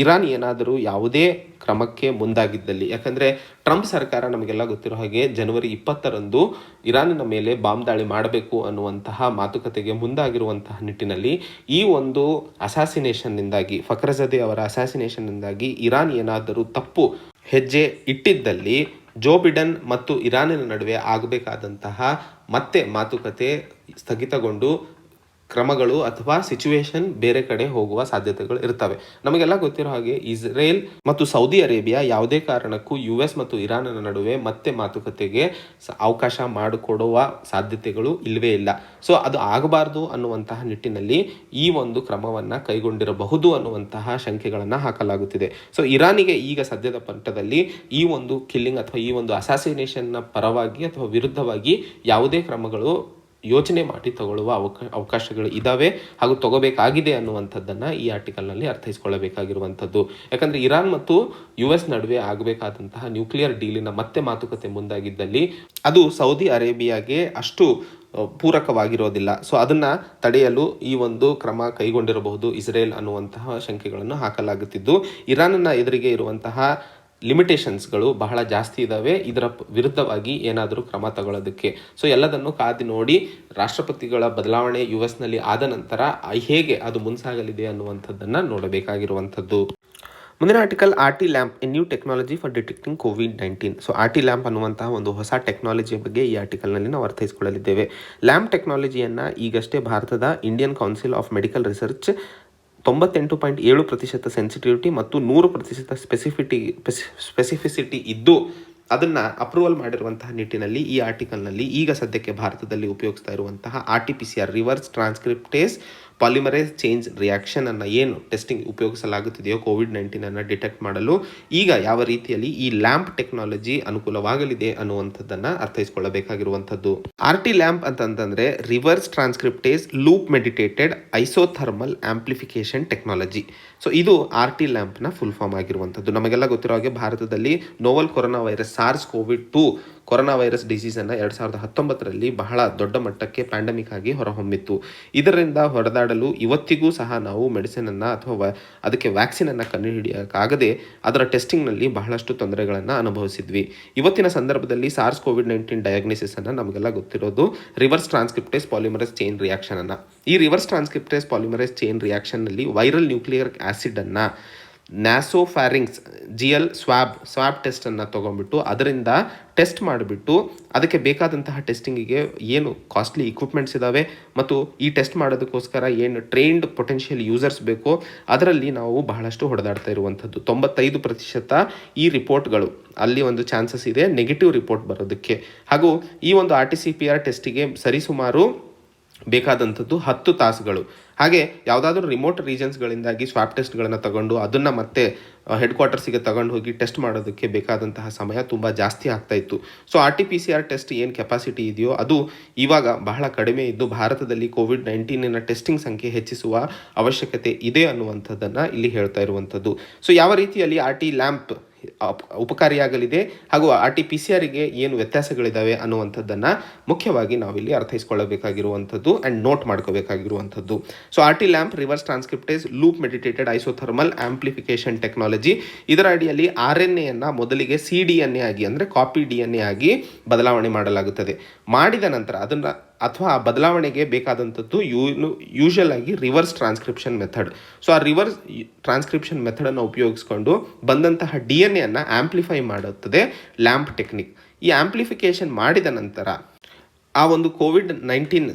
ಇರಾನ್ ಏನಾದರೂ ಯಾವುದೇ ಕ್ರಮಕ್ಕೆ ಮುಂದಾಗಿದ್ದಲ್ಲಿ, ಯಾಕಂದರೆ ಟ್ರಂಪ್ ಸರ್ಕಾರ ನಮಗೆಲ್ಲ ಗೊತ್ತಿರೋ ಹಾಗೆ ಜನವರಿ 20ರಂದು ಇರಾನಿನ ಮೇಲೆ ಬಾಂಬ್ ದಾಳಿ ಮಾಡಬೇಕು ಅನ್ನುವಂತಹ ಮಾತುಕತೆಗೆ ಮುಂದಾಗಿರುವಂತಹ ನಿಟ್ಟಿನಲ್ಲಿ ಈ ಒಂದು ಅಸಾಸಿನೇಷನ್ನಿಂದಾಗಿ, ಫಕ್ರಜಾದೆ ಅವರ ಅಸಾಸಿನೇಷನ್ನಿಂದಾಗಿ ಇರಾನ್ ಏನಾದರೂ ತಪ್ಪು ಹೆಜ್ಜೆ ಇಟ್ಟಿದ್ದಲ್ಲಿ ಜೋ ಬಿಡೆನ್ ಮತ್ತು ಇರಾನಿನ ನಡುವೆ ಆಗಬೇಕಾದಂತಹ ಮತ್ತೆ ಮಾತುಕತೆ ಸ್ಥಗಿತಗೊಂಡು ಕ್ರಮಗಳು ಅಥವಾ ಸಿಚುವೇಶನ್ ಬೇರೆ ಕಡೆ ಹೋಗುವ ಸಾಧ್ಯತೆಗಳು ಇರ್ತವೆ. ನಮಗೆಲ್ಲ ಗೊತ್ತಿರೋ ಹಾಗೆ ಇಸ್ರೇಲ್ ಮತ್ತು ಸೌದಿ ಅರೇಬಿಯಾ ಯಾವುದೇ ಕಾರಣಕ್ಕೂ US ಮತ್ತು ಇರಾನಿನ ನಡುವೆ ಮತ್ತೆ ಮಾತುಕತೆಗೆ ಅವಕಾಶ ಮಾಡಿಕೊಡುವ ಸಾಧ್ಯತೆಗಳು ಇಲ್ಲವೇ ಇಲ್ಲ. ಸೊ ಅದು ಆಗಬಾರ್ದು ಅನ್ನುವಂತಹ ನಿಟ್ಟಿನಲ್ಲಿ ಈ ಒಂದು ಕ್ರಮವನ್ನು ಕೈಗೊಂಡಿರಬಹುದು ಅನ್ನುವಂತಹ ಶಂಕೆಗಳನ್ನು ಹಾಕಲಾಗುತ್ತಿದೆ. ಸೊ ಇರಾನಿಗೆ ಈಗ ಸದ್ಯದ ಮಟ್ಟದಲ್ಲಿ ಈ ಒಂದು ಕಿಲ್ಲಿಂಗ್ ಅಥವಾ ಈ ಒಂದು ಅಸಾಸಿನೇಷನ್ನ ಪರವಾಗಿ ಅಥವಾ ವಿರುದ್ಧವಾಗಿ ಯಾವುದೇ ಕ್ರಮಗಳು ಯೋಚನೆ ಮಾಡಿ ತಗೊಳ್ಳುವ ಅವಕಾಶಗಳು ಇದ್ದಾವೆ ಹಾಗೂ ತಗೋಬೇಕಾಗಿದೆ ಅನ್ನುವಂಥದ್ದನ್ನು ಈ ಆರ್ಟಿಕಲ್ನಲ್ಲಿ ಅರ್ಥೈಸಿಕೊಳ್ಳಬೇಕಾಗಿರುವಂಥದ್ದು. ಯಾಕಂದರೆ ಇರಾನ್ ಮತ್ತು US ನಡುವೆ ಆಗಬೇಕಾದಂತಹ ನ್ಯೂಕ್ಲಿಯರ್ ಡೀಲಿನ ಮತ್ತೆ ಮಾತುಕತೆ ಮುಂದಾಗಿದ್ದಲ್ಲಿ ಅದು ಸೌದಿ ಅರೇಬಿಯಾಗೆ ಅಷ್ಟು ಪೂರಕವಾಗಿರೋದಿಲ್ಲ. ಸೊ ಅದನ್ನು ತಡೆಯಲು ಈ ಒಂದು ಕ್ರಮ ಕೈಗೊಂಡಿರಬಹುದು ಇಸ್ರೇಲ್ ಅನ್ನುವಂತಹ ಶಂಕೆಗಳನ್ನು ಹಾಕಲಾಗುತ್ತಿದ್ದು, ಇರಾನ್ನ ಎದುರಿಗೆ ಇರುವಂತಹ ಲಿಮಿಟೇಷನ್ಸ್ಗಳು ಬಹಳ ಜಾಸ್ತಿ ಇದ್ದಾವೆ. ಇದರ ವಿರುದ್ಧವಾಗಿ ಏನಾದರೂ ಕ್ರಮ ತಗೊಳ್ಳೋದಕ್ಕೆ ಸೊ ಎಲ್ಲದನ್ನು ಕಾದು ನೋಡಿ ರಾಷ್ಟ್ರಪತಿಗಳ ಬದಲಾವಣೆ US ಆದ ನಂತರ ಹೇಗೆ ಅದು ಮುಂಸಾಗಲಿದೆ ಅನ್ನುವಂಥದ್ದನ್ನು ನೋಡಬೇಕಾಗಿರುವಂಥದ್ದು. ಮುಂದಿನ article RT lamp, A new technology for detecting COVID-19. So RT lamp ಅನ್ನುವಂತಹ ಒಂದು ಹೊಸ ಟೆಕ್ನಾಲಜಿಯ ಬಗ್ಗೆ ಈ ಆರ್ಟಿಕಲ್ನಲ್ಲಿ ನಾವು ಅರ್ಥೈಸಿಕೊಳ್ಳಲಿದ್ದೇವೆ. ಲ್ಯಾಂಪ್ ಟೆಕ್ನಾಲಜಿಯನ್ನು ಈಗಷ್ಟೇ ಭಾರತದ Indian council of medical research 98.7% sensitivity ಮತ್ತು 100% ಸ್ಪೆಸಿಫಿಸಿಟಿ ಇದ್ದು ಅದನ್ನು ಅಪ್ರೂವಲ್ ಮಾಡಿರುವಂತಹ ನಿಟ್ಟಿನಲ್ಲಿ ಈ ಆರ್ಟಿಕಲ್ನಲ್ಲಿ ಈಗ ಸದ್ಯಕ್ಕೆ ಭಾರತದಲ್ಲಿ ಉಪಯೋಗಿಸ್ತಾ ಇರುವಂತಹ RT-PCR reverse transcriptase polymerase change reaction ಅನ್ನು ಏನು ಟೆಸ್ಟಿಂಗ್ ಉಪಯೋಗಿಸಲಾಗುತ್ತಿದೆಯೋ ಕೋವಿಡ್-19 ಡಿಟೆಕ್ಟ್ ಮಾಡಲು ಈಗ ಯಾವ ರೀತಿಯಲ್ಲಿ ಈ ಲ್ಯಾಂಪ್ ಟೆಕ್ನಾಲಜಿ ಅನುಕೂಲವಾಗಲಿದೆ ಅನ್ನುವಂಥದ್ದನ್ನು ಅರ್ಥೈಸಿಕೊಳ್ಳಬೇಕಾಗಿರುವಂಥದ್ದು. RT ಲ್ಯಾಂಪ್ ಅಂತಂದ್ರೆ reverse transcriptase loop meditated isothermal amplification technology. So ಇದು RT ಲ್ಯಾಂಪ್ನ ಫುಲ್ ಫಾರ್ಮ್ ಆಗಿರುವಂಥದ್ದು. ನಮಗೆಲ್ಲ ಗೊತ್ತಿರೋ ಹಾಗೆ ಭಾರತದಲ್ಲಿ novel corona virus SARS-CoV-2 corona virus ಡಿಸೀಸನ್ನು 2019ರಲ್ಲಿ ಬಹಳ ದೊಡ್ಡ ಮಟ್ಟಕ್ಕೆ ಪ್ಯಾಂಡಮಿಕ್ ಆಗಿ ಹೊರಹೊಮ್ಮಿತ್ತು. ಇದರಿಂದ ಹೊರದಾಡಲು ಇವತ್ತಿಗೂ ಸಹ ನಾವು ಮೆಡಿಸಿನನ್ನು ಅಥವಾ ಅದಕ್ಕೆ ವ್ಯಾಕ್ಸಿನನ್ನು ಕಂಡುಹಿಡಿಯೋಕ್ಕಾಗದೆ ಅದರ ಟೆಸ್ಟಿಂಗ್ನಲ್ಲಿ ಬಹಳಷ್ಟು ತೊಂದರೆಗಳನ್ನು ಅನುಭವಿಸಿದ್ವಿ. ಇವತ್ತಿನ ಸಂದರ್ಭದಲ್ಲಿ SARS-CoV-19 ಡಯಾಗ್ನೋಸಿಸನ್ನು ನಮಗೆಲ್ಲ ಗೊತ್ತಿರೋದು ರಿವರ್ಸ್ ಟ್ರಾನ್ಸ್ಕ್ರಿಪ್ಟೇಸ್ ಪಾಲಿಮರೇಸ್ ಚೈನ್ ರಿಯಾಕ್ಷನನ್ನು. ಈ ರಿವರ್ಸ್ ಟ್ರಾನ್ಸ್ಕ್ರಿಪ್ಟೇಸ್ ಪಾಲಿಮರೇಸ್ ಚೈನ್ ರಿಯಾಕ್ಷನ್ನಲ್ಲಿ ವೈರಲ್ ನ್ಯೂಕ್ಲಿಯಿಕ್ ಆ್ಯಸಿಡನ್ನು ನ್ಯಾಸೋಫ್ಯಾರಿಂಗ್ಸ್ GL ಸ್ವಾಬ್ ಟೆಸ್ಟನ್ನು ತೊಗೊಂಡ್ಬಿಟ್ಟು ಅದರಿಂದ ಟೆಸ್ಟ್ ಮಾಡಿಬಿಟ್ಟು ಅದಕ್ಕೆ ಬೇಕಾದಂತಹ ಟೆಸ್ಟಿಂಗಿಗೆ ಏನು ಕಾಸ್ಟ್ಲಿ ಇಕ್ವಿಪ್ಮೆಂಟ್ಸ್ ಇದ್ದಾವೆ ಮತ್ತು ಈ ಟೆಸ್ಟ್ ಮಾಡೋದಕ್ಕೋಸ್ಕರ ಏನು ಟ್ರೈನ್ಡ್ ಪೊಟೆನ್ಷಿಯಲ್ ಯೂಸರ್ಸ್ ಬೇಕೋ ಅದರಲ್ಲಿ ನಾವು ಬಹಳಷ್ಟು ಹೊಡೆದಾಡ್ತಾ ಇರುವಂಥದ್ದು. 95% ಈ ರಿಪೋರ್ಟ್ಗಳು ಅಲ್ಲಿ ಒಂದು ಚಾನ್ಸಸ್ ಇದೆ ನೆಗೆಟಿವ್ ರಿಪೋರ್ಟ್ ಬರೋದಕ್ಕೆ. ಹಾಗೂ ಈ ಒಂದು RT-PCR ಟೆಸ್ಟಿಗೆ ಸರಿಸುಮಾರು ಬೇಕಾದಂಥದ್ದು 10 ತಾಸುಗಳು. ಹಾಗೆ ಯಾವುದಾದ್ರೂ ರಿಮೋಟ್ ರೀಜನ್ಸ್ಗಳಿಂದಾಗಿ ಸ್ವಾಪ್ ಟೆಸ್ಟ್ಗಳನ್ನು ತಗೊಂಡು ಅದನ್ನು ಮತ್ತೆ ಹೆಡ್ ಕ್ವಾರ್ಟರ್ಸಿಗೆ ತಗೊಂಡು ಹೋಗಿ ಟೆಸ್ಟ್ ಮಾಡೋದಕ್ಕೆ ಬೇಕಾದಂತಹ ಸಮಯ ತುಂಬ ಜಾಸ್ತಿ ಆಗ್ತಾ ಇತ್ತು. ಸೊ RT-PCR ಟೆಸ್ಟ್ ಏನು ಕೆಪಾಸಿಟಿ ಇದೆಯೋ ಅದು ಇವಾಗ ಬಹಳ ಕಡಿಮೆ ಇದ್ದು ಭಾರತದಲ್ಲಿ ಕೋವಿಡ್-19 ಟೆಸ್ಟಿಂಗ್ ಸಂಖ್ಯೆ ಹೆಚ್ಚಿಸುವ ಅವಶ್ಯಕತೆ ಇದೆ ಅನ್ನುವಂಥದ್ದನ್ನು ಇಲ್ಲಿ ಹೇಳ್ತಾ ಇರುವಂಥದ್ದು. ಸೊ ಯಾವ ರೀತಿಯಲ್ಲಿ RT ಲ್ಯಾಂಪ್ ಉಪಕಾರಿಯಾಗಲಿದೆ ಹಾಗೂ RT-PCRಗೆ ಏನು ವ್ಯತ್ಯಾಸಗಳಿದ್ದಾವೆ ಅನ್ನುವಂಥದ್ದನ್ನು ಮುಖ್ಯವಾಗಿ ನಾವಿಲ್ಲಿ ಅರ್ಥೈಸಿಕೊಳ್ಳಬೇಕಾಗಿರುವಂಥದ್ದು ಆ್ಯಂಡ್ ನೋಟ್ ಮಾಡ್ಕೋಬೇಕಾಗಿರುವಂಥದ್ದು. So RT lamp reverse transcriptase loop meditated isothermal amplification technology. ಇದರ ಅಡಿಯಲ್ಲಿ RNAಯನ್ನು ಮೊದಲಿಗೆ cDNA ಆಗಿ ಅಂದರೆ ಕಾಪಿ DNA ಆಗಿ ಬದಲಾವಣೆ ಮಾಡಲಾಗುತ್ತದೆ. ಮಾಡಿದ ನಂತರ ಅದನ್ನು ಅಥವಾ ಆ ಬದಲಾವಣೆಗೆ ಬೇಕಾದಂಥದ್ದು ಯೂಶುವಲ್ ಆಗಿ ರಿವರ್ಸ್ ಟ್ರಾನ್ಸ್ಕ್ರಿಪ್ಷನ್ ಮೆಥಡ್. ಸೊ ಆ ರಿವರ್ಸ್ ಟ್ರಾನ್ಸ್ಕ್ರಿಪ್ಷನ್ ಮೆಥಡನ್ನು ಉಪಯೋಗಿಸ್ಕೊಂಡು ಬಂದಂತಹ DNA ಆಂಪ್ಲಿಫೈ ಮಾಡುತ್ತದೆ ಲ್ಯಾಂಪ್ ಟೆಕ್ನಿಕ್. ಈ ಆಂಪ್ಲಿಫಿಕೇಶನ್ ಮಾಡಿದ ನಂತರ ಆ ಒಂದು ಕೋವಿಡ್-19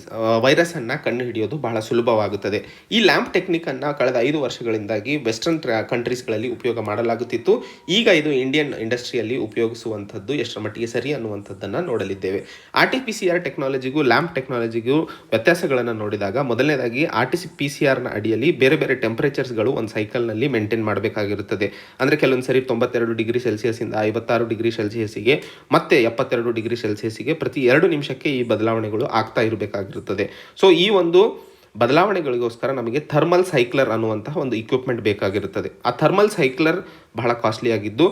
ವೈರಸನ್ನು ಕಂಡುಹಿಡಿಯೋದು ಬಹಳ ಸುಲಭವಾಗುತ್ತದೆ. ಈ ಲ್ಯಾಂಪ್ ಟೆಕ್ನಿಕನ್ನು ಕಳೆದ 5 ವರ್ಷಗಳಿಂದಾಗಿ ವೆಸ್ಟರ್ನ್ ಕಂಟ್ರೀಸ್ಗಳಲ್ಲಿ ಉಪಯೋಗ ಮಾಡಲಾಗುತ್ತಿತ್ತು. ಈಗ ಇದು ಇಂಡಿಯನ್ ಇಂಡಸ್ಟ್ರಿಯಲ್ಲಿ ಉಪಯೋಗಿಸುವಂಥದ್ದು ಎಷ್ಟರ ಮಟ್ಟಿಗೆ ಸರಿ ಅನ್ನುವಂಥದ್ದನ್ನು ನೋಡಲಿದ್ದೇವೆ. RT-PCR ಟೆಕ್ನಾಲಜಿಗೂ ಲ್ಯಾಂಪ್ ಟೆಕ್ನಾಲಜಿಗೂ ವ್ಯತ್ಯಾಸಗಳನ್ನು ನೋಡಿದಾಗ ಮೊದಲನೇದಾಗಿ RT-PCRನ ಅಡಿಯಲ್ಲಿ ಬೇರೆ ಬೇರೆ ಟೆಂಪರೇಚರ್ಸ್ಗಳು ಒಂದು ಸೈಕಲ್ನಲ್ಲಿ ಮೇಂಟೈನ್ ಮಾಡಬೇಕಾಗಿರುತ್ತದೆ. ಅಂದರೆ ಕೆಲವೊಂದು ಸರಿ 92 ಡಿಗ್ರಿ ಸೆಲ್ಸಿಯಸ್ಸಿಂದ 56 ಡಿಗ್ರಿ ಸೆಲ್ಸಿಯಸ್ಸಿಗೆ ಮತ್ತೆ 72 ಡಿಗ್ರಿ ಸೆಲ್ಸಿಯಸ್ಸಿಗೆ ಪ್ರತಿ 2 ನಿಮಿಷಕ್ಕೆ ಈ ಬದಲಾವಣೆಗಳು ಆಗ್ತಾ ಇರಬೇಕಾಗಿರುತ್ತದೆ. ಸೊ ಈ ಒಂದು ಬದಲಾವಣೆಗಳಿಗೋಸ್ಕರ ನಮಗೆ ಥರ್ಮಲ್ ಸೈಕ್ಲರ್ ಅನ್ನುವಂತಹ ಒಂದು ಇಕ್ವಿಪ್ಮೆಂಟ್ ಬೇಕಾಗಿರುತ್ತದೆ. ಆ ಥರ್ಮಲ್ ಸೈಕ್ಲರ್ ಬಹಳ ಕಾಸ್ಟ್ಲಿ ಆಗಿದ್ದು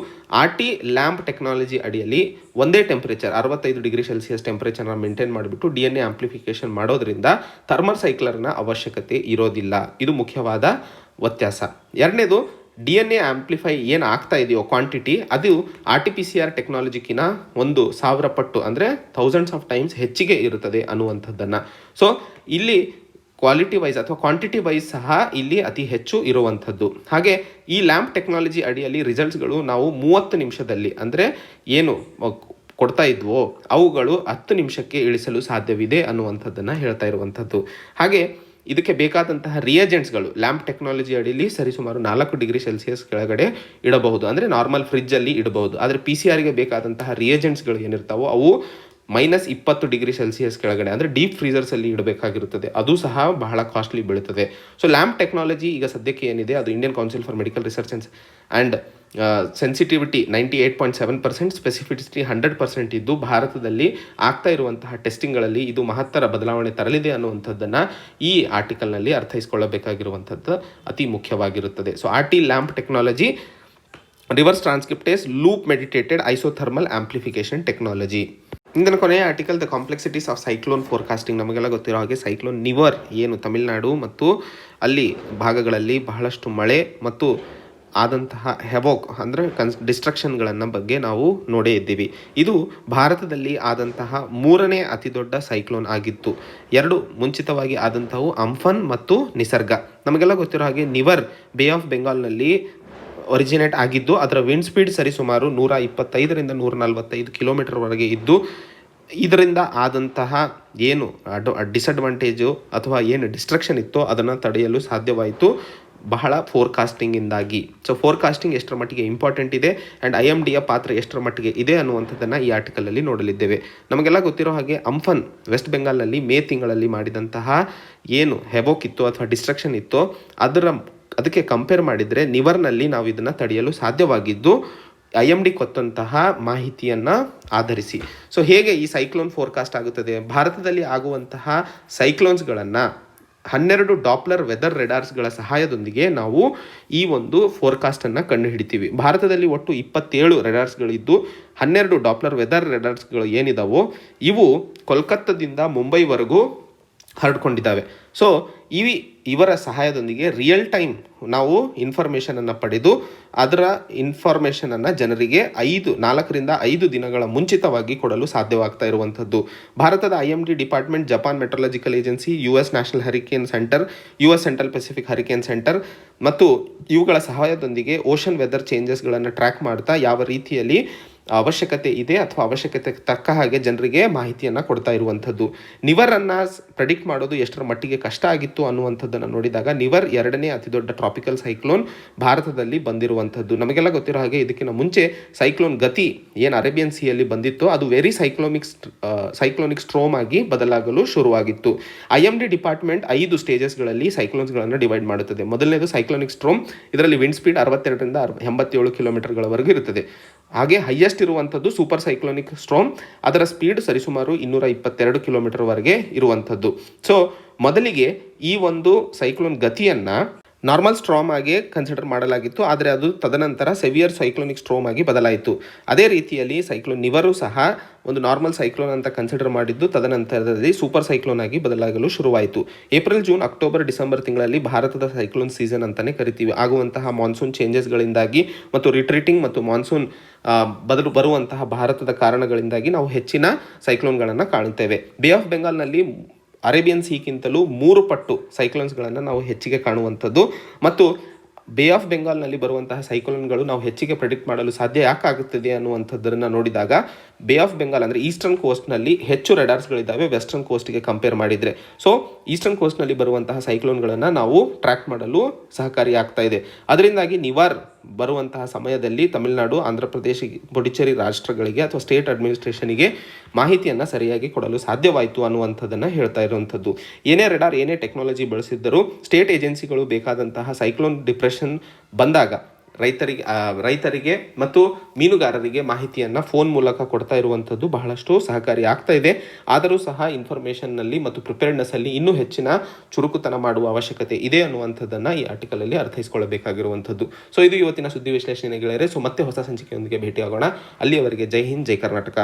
RT ಲ್ಯಾಂಪ್ ಟೆಕ್ನಾಲಜಿ ಅಡಿಯಲ್ಲಿ ಒಂದೇ ಟೆಂಪರೇಚರ್ 65 ಡಿಗ್ರಿ ಸೆಲ್ಸಿಯಸ್ ಟೆಂಪರೇಚರ್ನ ಮೇಂಟೈನ್ ಮಾಡಿಬಿಟ್ಟು DNA ಆಂಪ್ಲಿಫಿಕೇಶನ್ ಮಾಡೋದ್ರಿಂದ ಥರ್ಮಲ್ ಸೈಕ್ಲರ್ನ ಅವಶ್ಯಕತೆ ಇರೋದಿಲ್ಲ. ಇದು ಮುಖ್ಯವಾದ ವ್ಯತ್ಯಾಸ. ಎರಡನೇದು DNA ಆಂಪ್ಲಿಫೈ ಏನು ಆಗ್ತಾ ಇದೆಯೋ ಕ್ವಾಂಟಿಟಿ ಅದು RT-PCR ಟೆಕ್ನಾಲಜಿಗಿನ 1000 ಪಟ್ಟು ಅಂದರೆ ಥೌಸಂಡ್ಸ್ ಆಫ್ ಟೈಮ್ಸ್ ಹೆಚ್ಚಿಗೆ ಇರುತ್ತದೆ ಅನ್ನುವಂಥದ್ದನ್ನು. ಸೊ ಇಲ್ಲಿ ಕ್ವಾಲಿಟಿ ವೈಸ್ ಅಥವಾ ಕ್ವಾಂಟಿಟಿ ವೈಸ್ ಸಹ ಇಲ್ಲಿ ಅತಿ ಹೆಚ್ಚು ಇರುವಂಥದ್ದು. ಹಾಗೆ ಈ ಲ್ಯಾಂಪ್ ಟೆಕ್ನಾಲಜಿ ಅಡಿಯಲ್ಲಿ ರಿಸಲ್ಟ್ಸ್ಗಳು ನಾವು 30 ನಿಮಿಷದಲ್ಲಿ ಅಂದರೆ ಏನು ಕೊಡ್ತಾ ಇದ್ವೋ ಅವುಗಳು 10 ನಿಮಿಷಕ್ಕೆ ಇಳಿಸಲು ಸಾಧ್ಯವಿದೆ ಅನ್ನುವಂಥದ್ದನ್ನು ಹೇಳ್ತಾ ಇರುವಂಥದ್ದು. ಹಾಗೆ ಇದಕ್ಕೆ ಬೇಕಾದಂತಹ ರಿಯಜೆಂಟ್ಸ್ಗಳು ಲ್ಯಾಂಪ್ ಟೆಕ್ನಾಲಜಿ ಅಡಿಯಲ್ಲಿ ಸರಿಸುಮಾರು 4 ಡಿಗ್ರಿ ಸೆಲ್ಸಿಯಸ್ ಕೆಳಗಡೆ ಇಡಬಹುದು, ಅಂದರೆ ನಾರ್ಮಲ್ ಫ್ರಿಜ್ಜಲ್ಲಿ ಇಡಬಹುದು. ಆದರೆ PCRಗೆ ಬೇಕಾದಂತಹ ರಿಯಜೆಂಟ್ಸ್ಗಳು ಏನಿರ್ತಾವೋ ಅವು -20 ಡಿಗ್ರಿ ಸೆಲ್ಸಿಯಸ್ ಕೆಳಗಡೆ ಅಂದರೆ ಡೀಪ್ ಫ್ರೀಸರ್ಸಲ್ಲಿ ಇಡಬೇಕಾಗಿರುತ್ತದೆ. ಅದು ಸಹ ಬಹಳ ಕಾಸ್ಟ್ಲಿ ಬೀಳುತ್ತದೆ. ಸೊ ಲ್ಯಾಂಪ್ ಟೆಕ್ನಾಲಜಿ ಈಗ ಸದ್ಯಕ್ಕೆ ಏನಿದೆ ಅದು Indian council for medical research and sensitivity 98.7%, specificity 100% ಇದ್ದು ಭಾರತದಲ್ಲಿ ಆಗ್ತಾ ಇರುವಂತಹ ಟೆಸ್ಟಿಂಗ್ಗಳಲ್ಲಿ ಇದು ಮಹತ್ತರ ಬದಲಾವಣೆ ತರಲಿದೆ ಅನ್ನುವಂಥದ್ದನ್ನು ಈ ಆರ್ಟಿಕಲ್ನಲ್ಲಿ ಅರ್ಥೈಸಿಕೊಳ್ಳಬೇಕಾಗಿರುವಂಥದ್ದು ಅತಿ ಮುಖ್ಯವಾಗಿರುತ್ತದೆ. So RT lamp technology reverse transcriptase loop meditated isothermal amplification technology. ಇಂದಿನ ಕೊನೆಯ article the complexities of cyclone forecasting. ನಮಗೆಲ್ಲ ಗೊತ್ತಿರೋ ಹಾಗೆ ಸೈಕ್ಲೋನ್ ನಿವರ್ ಏನು ತಮಿಳುನಾಡು ಮತ್ತು ಅಲ್ಲಿ ಭಾಗಗಳಲ್ಲಿ ಬಹಳಷ್ಟು ಮಳೆ ಮತ್ತು ಆದಂತಹ ಹೆವೋಕ್ ಅಂದರೆ ಡಿಸ್ಟ್ರಕ್ಷನ್ಗಳನ್ನು ಬಗ್ಗೆ ನಾವು ನೋಡೇ ಇದ್ದೀವಿ. ಇದು ಭಾರತದಲ್ಲಿ ಆದಂತಹ 3ನೇ ಅತಿ ದೊಡ್ಡ ಸೈಕ್ಲೋನ್ ಆಗಿತ್ತು. 2 ಮುಂಚಿತವಾಗಿ ಆದಂಥವು ಅಂಫನ್ ಮತ್ತು ನಿಸರ್ಗ. ನಮಗೆಲ್ಲ ಗೊತ್ತಿರೋ ಹಾಗೆ ನಿವರ್ ಬೇ ಆಫ್ ಬೆಂಗಾಲ್ನಲ್ಲಿ ಒರಿಜಿನೇಟ್ ಆಗಿದ್ದು ಅದರ ವಿಂಡ್ ಸ್ಪೀಡ್ ಸರಿಸುಮಾರು 125ರಿಂದ 145 ಕಿಲೋಮೀಟರ್ವರೆಗೆ ಇದ್ದು ಇದರಿಂದ ಆದಂತಹ ಏನು ಡಿಸಡ್ವಾಂಟೇಜು ಅಥವಾ ಏನು ಡಿಸ್ಟ್ರಕ್ಷನ್ ಇತ್ತೋ ಅದನ್ನು ತಡೆಯಲು ಸಾಧ್ಯವಾಯಿತು. ಬಹಳ ಫೋರ್ಕಾಸ್ಟಿಂಗಿಂದಾಗಿ. ಸೊ ಫೋರ್ಕಾಸ್ಟಿಂಗ್ ಎಷ್ಟರ ಮಟ್ಟಿಗೆ ಇಂಪಾರ್ಟೆಂಟ್ ಇದೆ ಆ್ಯಂಡ್ IMDಯ ಪಾತ್ರ ಎಷ್ಟರ ಮಟ್ಟಿಗೆ ಇದೆ ಅನ್ನುವಂಥದ್ದನ್ನು ಈ ಆರ್ಟಿಕಲಲ್ಲಿ ನೋಡಲಿದ್ದೇವೆ. ನಮಗೆಲ್ಲ ಗೊತ್ತಿರೋ ಹಾಗೆ ಅಂಫನ್ ವೆಸ್ಟ್ ಬೆಂಗಾಲ್ನಲ್ಲಿ ಮೇ ತಿಂಗಳಲ್ಲಿ ಮಾಡಿದಂತಹ ಏನು ಹೆವೋಕ್ ಇತ್ತು ಅಥವಾ ಡಿಸ್ಟ್ರಕ್ಷನ್ ಇತ್ತು ಅದಕ್ಕೆ ಕಂಪೇರ್ ಮಾಡಿದರೆ ನಿವರ್ನಲ್ಲಿ ನಾವು ಇದನ್ನು ತಡೆಯಲು ಸಾಧ್ಯವಾಗಿದ್ದು IMD ಕೊಟ್ಟಂತಹ ಮಾಹಿತಿಯನ್ನು ಆಧರಿಸಿ. ಸೊ ಹೇಗೆ ಈ ಸೈಕ್ಲೋನ್ ಫೋರ್ಕಾಸ್ಟ್ ಆಗುತ್ತದೆ? ಭಾರತದಲ್ಲಿ ಆಗುವಂತಹ ಸೈಕ್ಲೋನ್ಸ್ಗಳನ್ನು 12 ಡಾಪ್ಲರ್ ವೆದರ್ ರೆಡಾರ್ಸ್ಗಳ ಸಹಾಯದೊಂದಿಗೆ ನಾವು ಈ ಒಂದು ಫೋರ್ಕಾಸ್ಟನ್ನು ಕಂಡುಹಿಡಿತೀವಿ. ಭಾರತದಲ್ಲಿ ಒಟ್ಟು 27 ರೆಡಾರ್ಸ್ಗಳಿದ್ದು 12 ಡಾಪ್ಲರ್ ವೆದರ್ ರೆಡಾರ್ಸ್ಗಳು ಏನಿದಾವೋ ಇವು ಕೋಲ್ಕತ್ತಾದಿಂದ ಮುಂಬೈವರೆಗೂ ಹರಡ್ಕೊಂಡಿದ್ದಾವೆ. ಸೊ ಇವರ ಸಹಾಯದೊಂದಿಗೆ ರಿಯಲ್ ಟೈಮ್ ನಾವು ಇನ್ಫಾರ್ಮೇಷನನ್ನು ಪಡೆದು ಅದರ ಇನ್ಫಾರ್ಮೇಷನನ್ನು ಜನರಿಗೆ 4ರಿಂದ 5 ದಿನಗಳ ಮುಂಚಿತವಾಗಿ ಕೊಡಲು ಸಾಧ್ಯವಾಗ್ತಾ ಇರುವಂಥದ್ದು. ಭಾರತದ IMD department, Japan metrological agency, US national hurricane centre, US central Pacific hurricane centre ಮತ್ತು ಇವುಗಳ ಸಹಾಯದೊಂದಿಗೆ ಓಷನ್ ವೆದರ್ ಚೇಂಜಸ್ಗಳನ್ನು ಟ್ರ್ಯಾಕ್ ಮಾಡ್ತಾ ಯಾವ ರೀತಿಯಲ್ಲಿ ಅವಶ್ಯಕತೆ ಇದೆ ಅಥವಾ ಅವಶ್ಯಕತೆ ತಕ್ಕ ಹಾಗೆ ಜನರಿಗೆ ಮಾಹಿತಿಯನ್ನು ಕೊಡ್ತಾ ಇರುವಂಥದ್ದು. ನಿವರನ್ನು ಪ್ರೆಡಿಕ್ಟ್ ಮಾಡೋದು ಎಷ್ಟರ ಮಟ್ಟಿಗೆ ಕಷ್ಟ ಆಗಿತ್ತು ಅನ್ನುವಂಥದ್ದನ್ನು ನೋಡಿದಾಗ ನಿವರ್ 2ನೇ ಅತಿ ದೊಡ್ಡ ಟ್ರಾಪಿಕಲ್ ಸೈಕ್ಲೋನ್ ಭಾರತದಲ್ಲಿ ಬಂದಿರುವಂಥದ್ದು. ನಮಗೆಲ್ಲ ಗೊತ್ತಿರೋ ಹಾಗೆ ಇದಕ್ಕಿಂತ ಮುಂಚೆ ಸೈಕ್ಲೋನ್ ಗತಿ ಏನು ಅರೇಬಿಯನ್ ಸಿಯಲ್ಲಿ ಬಂದಿತ್ತು ಅದು ವೆರಿ ಸೈಕ್ಲೋನಿಕ್ ಸ್ಟ್ರೋಮ್ ಆಗಿ ಬದಲಾಗಲು ಶುರುವಾಗಿತ್ತು. IMD ಡಿಪಾರ್ಟ್ಮೆಂಟ್ 5 ಸ್ಟೇಜಸ್ಗಳಲ್ಲಿ ಸೈಕ್ಲೋನ್ಸ್ಗಳನ್ನು ಡಿವೈಡ್ ಮಾಡುತ್ತದೆ. ಮೊದಲನೇದು ಸೈಕ್ಲೋನಿಕ್ ಸ್ಟ್ರೋಮ್. ಇದರಲ್ಲಿ ವಿಂಡ್ ಸ್ಪೀಡ್ 62ರಿಂದ 87 ಕಿಲೋಮೀಟರ್ಗಳವರೆಗೂ ಇರುತ್ತದೆ. ಹಾಗೆ ಹೈಯೆಸ್ಟ್ ಇರುವಂಥದ್ದು ಸೂಪರ್ ಸೈಕ್ಲೋನಿಕ್ ಸ್ಟ್ರೋಮ್. ಅದರ ಸ್ಪೀಡ್ ಸರಿಸುಮಾರು 222 ಕಿಲೋಮೀಟರ್ವರೆಗೆ ಇರುವಂಥದ್ದು. ಸೊ ಮೊದಲಿಗೆ ಈ ಒಂದು ಸೈಕ್ಲೋನ್ ಗತಿಯನ್ನು ನಾರ್ಮಲ್ ಸ್ಟ್ರಾಮ್ ಆಗಿ ಕನ್ಸಿಡರ್ ಮಾಡಲಾಗಿತ್ತು, ಆದರೆ ಅದು ತದನಂತರ ಸೆವಿಯರ್ ಸೈಕ್ಲೋನಿಕ್ ಸ್ಟ್ರೋಮ್ ಆಗಿ ಬದಲಾಯಿತು. ಅದೇ ರೀತಿಯಲ್ಲಿ ಸೈಕ್ಲೋನ್ ನಿವರು ಸಹ ಒಂದು ನಾರ್ಮಲ್ ಸೈಕ್ಲೋನ್ ಅಂತ ಕನ್ಸಿಡರ್ ಮಾಡಿದ್ದು ತದನಂತರದಲ್ಲಿ ಸೂಪರ್ ಸೈಕ್ಲೋನ್ ಆಗಿ ಬದಲಾಗಲು ಶುರುವಾಯಿತು. ಏಪ್ರಿಲ್, ಜೂನ್, ಅಕ್ಟೋಬರ್, ಡಿಸೆಂಬರ್ ತಿಂಗಳಲ್ಲಿ ಭಾರತದ ಸೈಕ್ಲೋನ್ ಸೀಸನ್ ಅಂತಲೇ ಕರಿತೀವಿ. ಆಗುವಂತಹ ಮಾನ್ಸೂನ್ ಚೇಂಜಸ್ಗಳಿಂದಾಗಿ ಮತ್ತು ರಿಟ್ರೀಟಿಂಗ್ ಮತ್ತು ಮಾನ್ಸೂನ್ ಬರುವಂತಹ ಭಾರತದ ಕಾರಣಗಳಿಂದಾಗಿ ನಾವು ಹೆಚ್ಚಿನ ಸೈಕ್ಲೋನ್ಗಳನ್ನು ಕಾಣುತ್ತೇವೆ. ಬೇ ಆಫ್ ಬೆಂಗಾಲ್ನಲ್ಲಿ ಅರೇಬಿಯನ್ ಸೀಗಿಂತಲೂ 3 ಪಟ್ಟು ಸೈಕ್ಲೋನ್ಸ್ಗಳನ್ನು ನಾವು ಹೆಚ್ಚಿಗೆ ಕಾಣುವಂಥದ್ದು. ಮತ್ತು ಬೇ ಆಫ್ ಬೆಂಗಾಲ್ನಲ್ಲಿ ಬರುವಂತಹ ಸೈಕ್ಲೋನ್ಗಳು ನಾವು ಹೆಚ್ಚಿಗೆ ಪ್ರೆಡಿಕ್ಟ್ ಮಾಡಲು ಸಾಧ್ಯ ಯಾಕಾಗುತ್ತದೆ ಅನ್ನುವಂಥದ್ದನ್ನು ನೋಡಿದಾಗ ಬೇ ಆಫ್ ಬೆಂಗಾಲ್ ಅಂದರೆ ಈಸ್ಟರ್ನ್ ಕೋಸ್ಟ್ನಲ್ಲಿ ಹೆಚ್ಚು ರೆಡಾರ್ಸ್ಗಳಿದ್ದಾವೆ ವೆಸ್ಟರ್ನ್ ಕೋಸ್ಟ್ಗೆ ಕಂಪೇರ್ ಮಾಡಿದರೆ. ಸೊ ಈಸ್ಟರ್ನ್ ಕೋಸ್ಟ್ನಲ್ಲಿ ಬರುವಂತಹ ಸೈಕ್ಲೋನ್ಗಳನ್ನು ನಾವು ಟ್ರ್ಯಾಕ್ ಮಾಡಲು ಸಹಕಾರಿಯಾಗ್ತಾ ಇದೆ. ಅದರಿಂದಾಗಿ ನಿವಾರ್ ಬರುವಂತಹ ಸಮಯದಲ್ಲಿ ತಮಿಳುನಾಡು, ಆಂಧ್ರ ಪ್ರದೇಶ, ಪುದುಚೇರಿ ರಾಷ್ಟ್ರಗಳಿಗೆ ಅಥವಾ ಸ್ಟೇಟ್ ಅಡ್ಮಿನಿಸ್ಟ್ರೇಷನಿಗೆ ಮಾಹಿತಿಯನ್ನು ಸರಿಯಾಗಿ ಕೊಡಲು ಸಾಧ್ಯವಾಯಿತು ಅನ್ನುವಂಥದ್ದನ್ನು ಹೇಳ್ತಾ ಇರುವಂಥದ್ದು. ಏನೇ ರೆಡಾರ್, ಏನೇ ಟೆಕ್ನಾಲಜಿ ಬಳಸಿದ್ದರೂ ಸ್ಟೇಟ್ ಏಜೆನ್ಸಿಗಳು ಬೇಕಾದಂತಹ ಸೈಕ್ಲೋನ್ ಡಿಪ್ರೆಷನ್ ಬಂದಾಗ ರೈತರಿಗೆ ಮತ್ತು ಮೀನುಗಾರರಿಗೆ ಮಾಹಿತಿಯನ್ನು ಫೋನ್ ಮೂಲಕ ಕೊಡ್ತಾ ಇರುವಂಥದ್ದು ಬಹಳಷ್ಟು ಸಹಕಾರಿ ಆಗ್ತಾ ಇದೆ. ಆದರೂ ಸಹ ಇನ್ಫಾರ್ಮೇಷನ್ನಲ್ಲಿ ಮತ್ತು ಪ್ರಿಪೇರ್ಡ್ನೆಸ್ಸಲ್ಲಿ ಇನ್ನೂ ಹೆಚ್ಚಿನ ಚುರುಕುತನ ಮಾಡುವ ಅವಶ್ಯಕತೆ ಇದೆ ಅನ್ನುವಂಥದ್ದನ್ನು ಈ ಆರ್ಟಿಕಲಲ್ಲಿ ಅರ್ಥೈಸಿಕೊಳ್ಳಬೇಕಾಗಿರುವಂಥದ್ದು. ಸೊ ಇದು ಇವತ್ತಿನ ಸುದ್ದಿ ವಿಶ್ಲೇಷಣೆ ಗೆಳೆಯರೆ. ಸೊ ಮತ್ತೆ ಹೊಸ ಸಂಚಿಕೆಯೊಂದಿಗೆ ಭೇಟಿಯಾಗೋಣ. ಅಲ್ಲಿಯವರೆಗೆ ಜೈ ಹಿಂದ್, ಜೈ ಕರ್ನಾಟಕ.